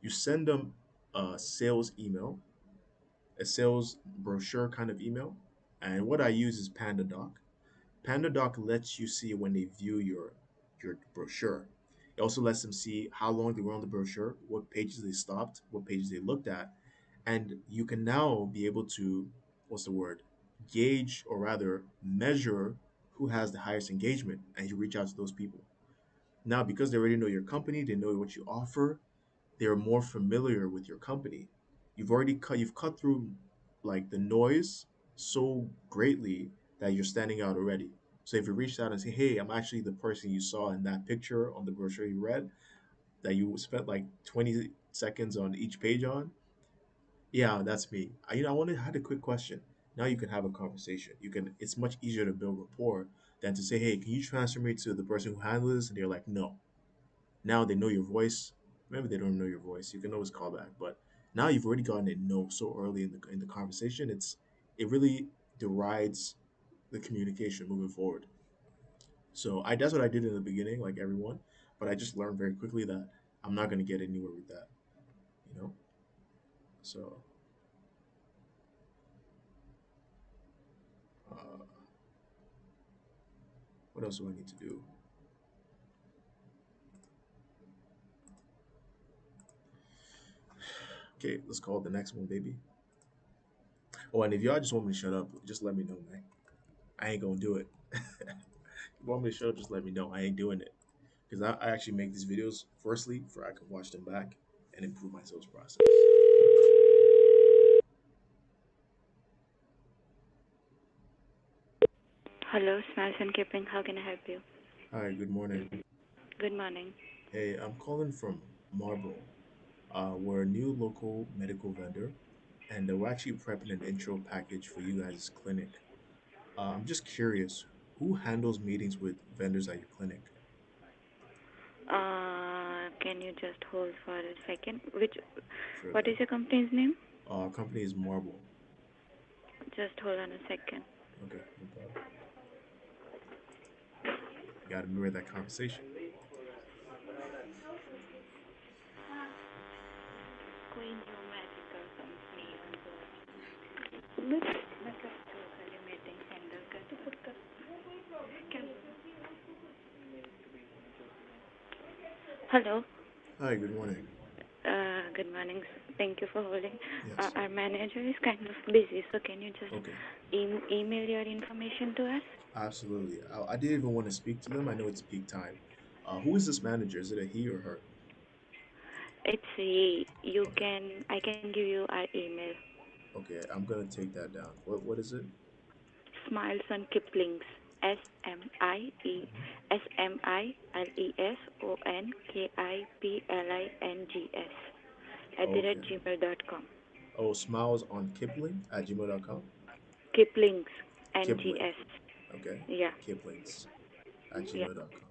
You send them a sales email, a sales brochure kind of email. And what I use is PandaDoc. PandaDoc lets you see when they view your brochure. It also lets them see how long they were on the brochure, what pages they stopped, what pages they looked at, and you can now be able to, what's the word, gauge or rather measure who has the highest engagement, and you reach out to those people. Now, because they already know your company, they know what you offer, they're more familiar with your company. You've cut through like the noise so greatly that you're standing out already. So if you reached out and say, "Hey, I'm actually the person you saw in that picture on the brochure you read, that you spent like 20 seconds on each page on," yeah, that's me. I had a quick question. Now you can have a conversation. It's much easier to build rapport than to say, hey, can you transfer me to the person who handles this? And they're like, no. Now they know your voice. Maybe they don't know your voice. You can always call back. But now you've already gotten a no so early in the conversation. It really derides the communication moving forward. So that's what I did in the beginning, like everyone. But I just learned very quickly that I'm not gonna get anywhere with that. You know. So uh, what else do I need to do? Okay, let's call it the next one, baby. Oh, and if y'all just want me to shut up, just let me know, man. I ain't gonna do it. If you want me to shut up, just let me know. I ain't doing it. Because I actually make these videos, firstly, for I can watch them back and improve my sales process. Hello, Smiles and Keeping. How can I help you? Hi, good morning. Good morning. Hey, I'm calling from Marlboro. We're a new local medical vendor, and we're actually prepping an intro package for you guys' clinic. I'm just curious, who handles meetings with vendors at your clinic? Can you just hold for a second? Sure What thing. is your company's name? Our company is Marble. Just hold on a second. Okay, no problem. You gotta mirror that conversation. Hello. Hi, good morning. Good morning. Thank you for holding. Yes. Our manager is kind of busy, so can you just Okay. email your information to us? Absolutely. I didn't even want to speak to them. I know it's peak time. Who is this manager? Is it a he or her? It's I can give you our email. Okay, I'm gonna take that down. What is it? Smiles on Kiplings. SMILESONKIPLINGS Okay. @gmail.com. Oh, smiles on Kipling at gmail.com. Kiplings, Kipling. NGS. Okay. Yeah. Kiplings at Yeah. gmail.com.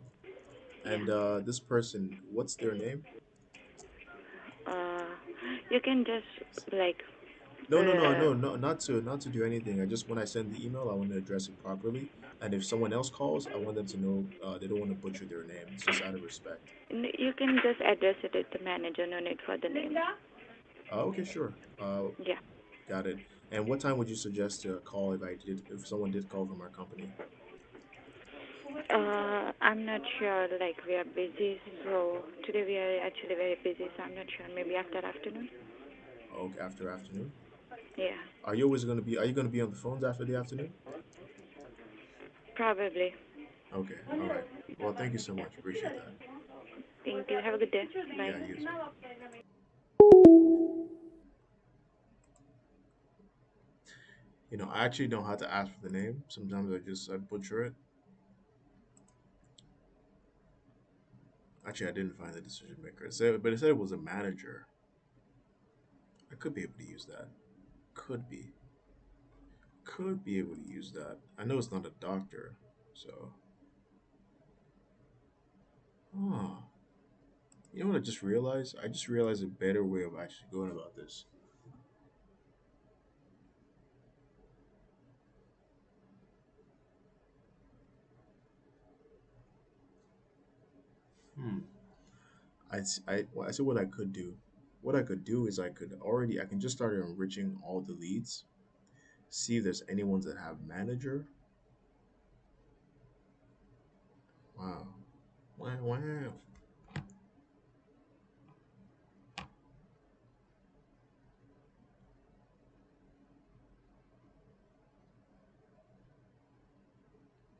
And this person, what's their name? You can just like. No, not to do anything. I just when I send the email, I want to address it properly. And if someone else calls, I want them to know they don't want to butcher their name. It's just out of respect. You can just address it to the manager. No need for the name. Okay, sure. Yeah. Got it. And what time would you suggest to call if someone did call from our company? I'm not sure. Like we are busy, so today we are actually very busy. So I'm not sure. Maybe after afternoon. Okay, after afternoon. Yeah. Are you gonna be on the phones after the afternoon? Probably. Okay, all right. Well, thank you so much. Appreciate that. Thank you. Have a good day. Bye. Yeah, you as well. You know, I actually know how to ask for the name. Sometimes I butcher it. Actually, I didn't find the decision maker. But it said it was a manager. I could be able to use that. Could be. Could be able to use that. I know it's not a doctor, so. Huh. You know what I just realized? I just realized a better way of actually going about this. Hmm. I said what I could do. What I could do is I can just start enriching all the leads. See if there's any ones that have manager. Wow. Wow, wow.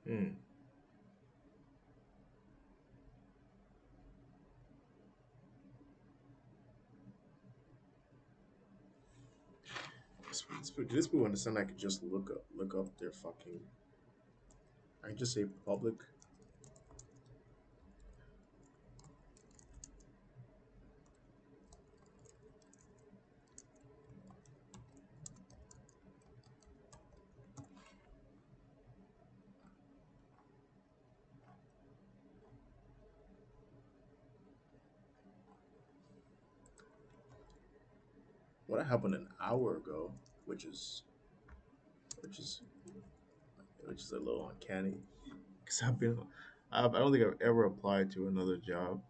Hmm. This people understand I could just look up their fucking. I can just say public. what happened an hour ago, which is which is which is a little uncanny. Because I don't think I've ever applied to another job.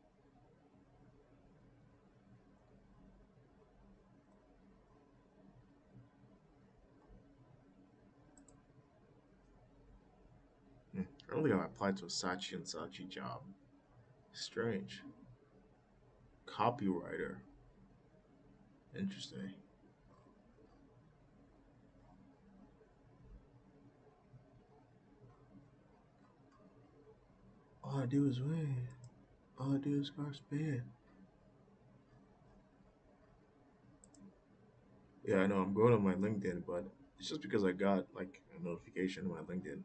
I don't think I've applied to a Saatchi and Saatchi job. Strange. Copywriter. Interesting. All I do is win. All I do is scar spin. Yeah, I know. I'm going on my LinkedIn, but it's just because I got like a notification on my LinkedIn.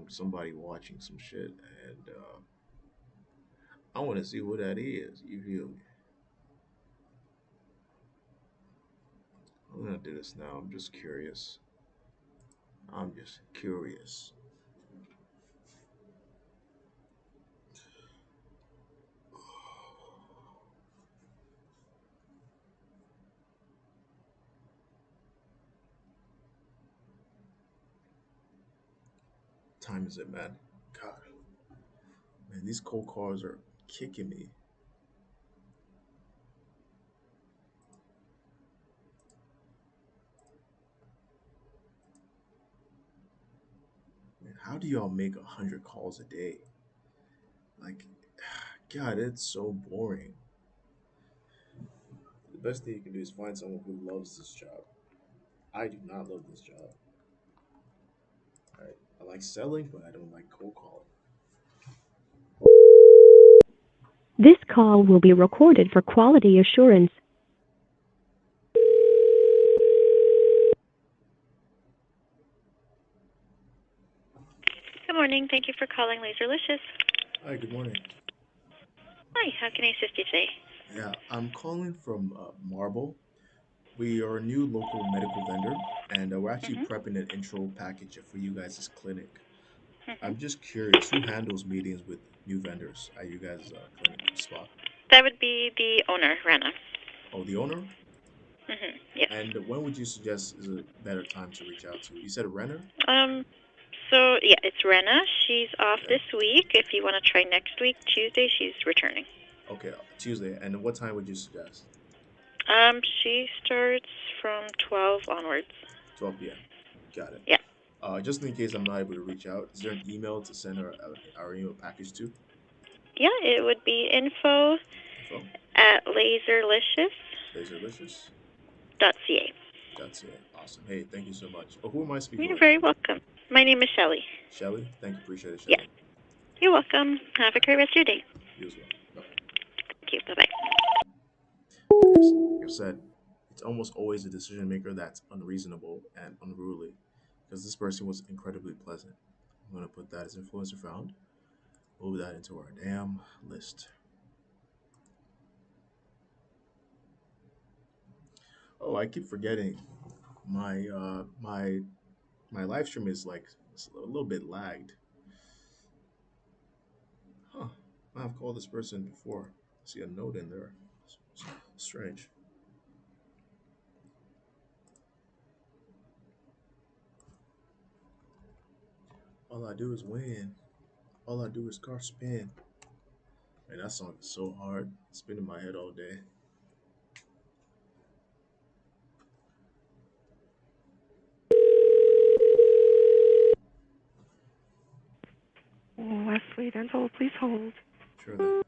Somebody watching some shit, and I want to see what that is. You feel me? I'm gonna do this now. I'm just curious. I'm just curious. Time is it, man? God, man, these cold calls are kicking me. Man, how do y'all make 100 calls a day? Like, God, it's so boring. The best thing you can do is find someone who loves this job. I do not love this job. I like selling, but I don't like cold calling. This call will be recorded for quality assurance. Good morning. Thank you for calling Laserlicious. Hi, good morning. Hi, how can I assist you today? Yeah, I'm calling from Marble. We are a new local medical vendor, and we're actually prepping an intro package for you guys' clinic. I'm just curious, who handles meetings with new vendors at you guys' clinic spot? That would be the owner, Rana. Oh, the owner? Yes. And when would you suggest is a better time to reach out to? You said Renner? So, yeah, it's Rena. She's off this week. If you want to try next week, Tuesday, she's returning. Okay, Tuesday. And what time would you suggest? She starts from 12 onwards. 12 p.m. Got it. Yeah. Just in case I'm not able to reach out, is there an email to send our email package to? Yeah, it would be info at laserlicious.ca. Laserlicious.ca. Awesome. Hey, thank you so much. Oh, who am I speaking You're with? very welcome. My name is Shelly. Shelly? Thank you. Appreciate it, Shelly. Yes. You're welcome. Have a great rest of your day. You as well. Bye. Thank you. Bye-bye. Like I said, it's almost always a decision maker that's unreasonable and unruly because this person was incredibly pleasant. I'm going to put that as influencer found. Move that into our damn list. Oh, I keep forgetting my my live stream is like a little bit lagged. Huh. I've called this person before. See a note in there. Strange. All I do is win. All I do is car spin. Man, that song is so hard. It's been in my head all day. Wesley Dental, please hold. Sure then.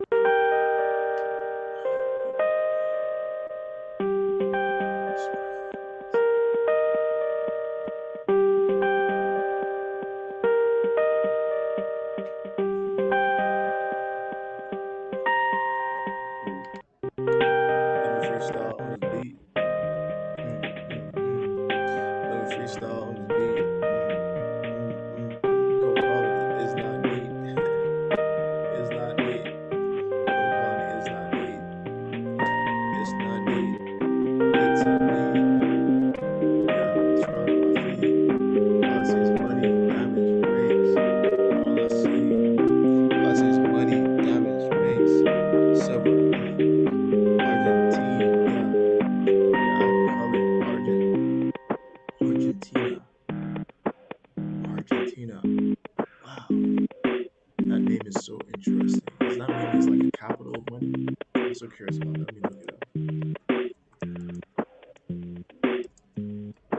curious about that. Let me look it up.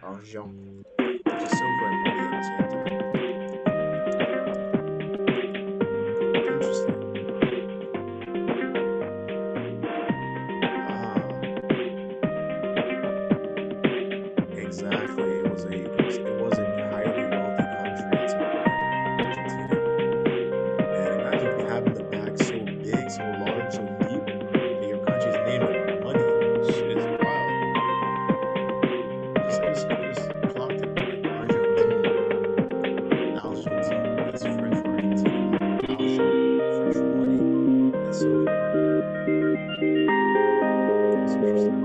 Argent. Which is silver and money at the same time. Interesting. Exactly. It was a highly wealthy country at some point, Argentina. And imagine having the bag so big, so large, so deep, that your country's name and money. Shit is wild. Just clocked it like Argentine. Argentine. That's French for Argentina. Argent, French for money. And silver. That's interesting.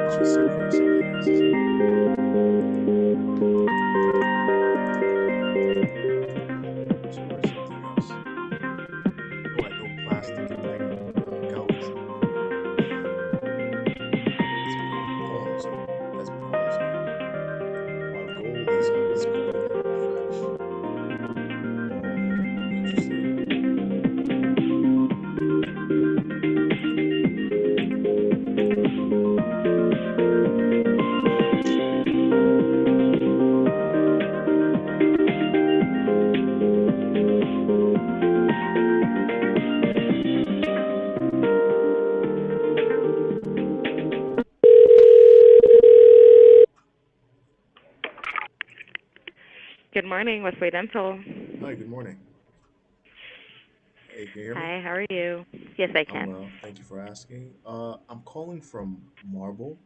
Actually, silver is something else, isn't it? Silver is something else. Oh, I know plastic and like caoutchouc. It's bronze. That's bronze. While gold is gold in French. Interesting. Good morning, Westway Dental. Hi, good morning. Hey, can you hear me? Hi, how are you? Yes, I I'm can. well. Thank you for asking. I'm calling from Marble.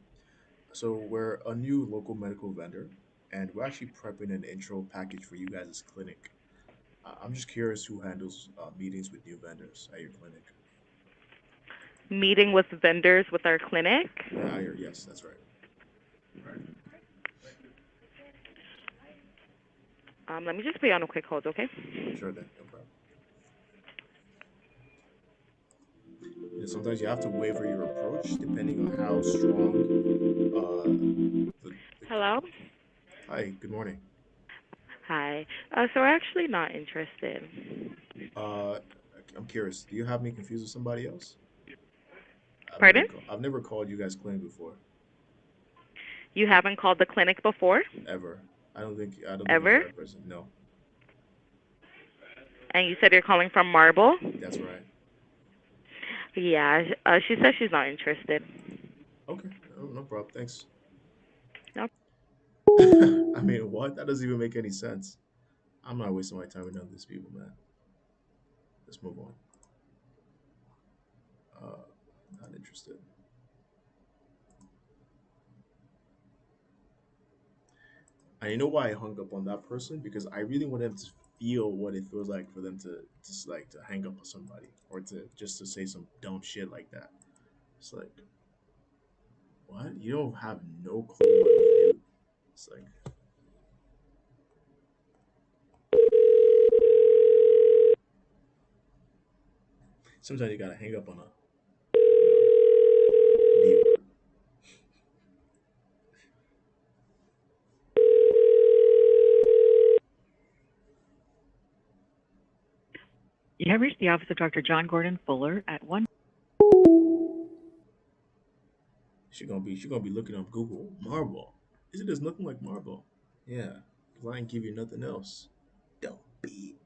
So we're a new local medical vendor, and we're actually prepping an intro package for you guys' clinic. I'm just curious who handles meetings with new vendors at your clinic. Meeting with vendors with our clinic. Yes, that's right. Let me just put you on a quick hold, okay? Sure then, no problem. Yeah, sometimes you have to waver your approach depending on how strong. Hello? Hi, good morning. Hi. So we're actually not interested. I'm curious. Do you have me confused with somebody else? Pardon? I've never called you guys clinic before. You haven't called the clinic before? Ever. I don't think Ever? you're the right person. No. And you said you're calling from Marble? That's right. Yeah, she says she's not interested. Okay, no problem. Thanks. No. I mean, what? That doesn't even make any sense. I'm not wasting my time with none of these people, man. Let's move on. Not interested. And you know why I hung up on that person? Because I really want them to feel what it feels like for them to just like to hang up on somebody or to just to say some dumb shit like that. It's like, what? You don't have no clue what we do. It's like, sometimes you gotta hang up on a B word. You have reached the office of Dr. John Gordon Fuller at 1. She gonna be looking up Google Marble. Isn't there's nothing like Marble? Yeah, because I ain't give you nothing else. Don't be.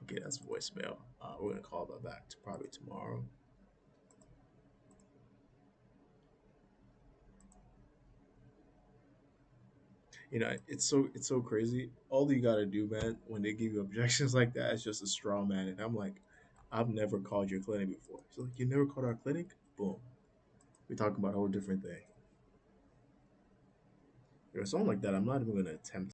Okay, that's voicemail. We're gonna call that back to probably tomorrow. You know, it's so crazy. All you gotta do, man, when they give you objections like that, is just a straw man. And I'm like, I've never called your clinic before. So like, you never called our clinic? Boom. We're talking about a whole different thing. If it's something like that, I'm not even gonna attempt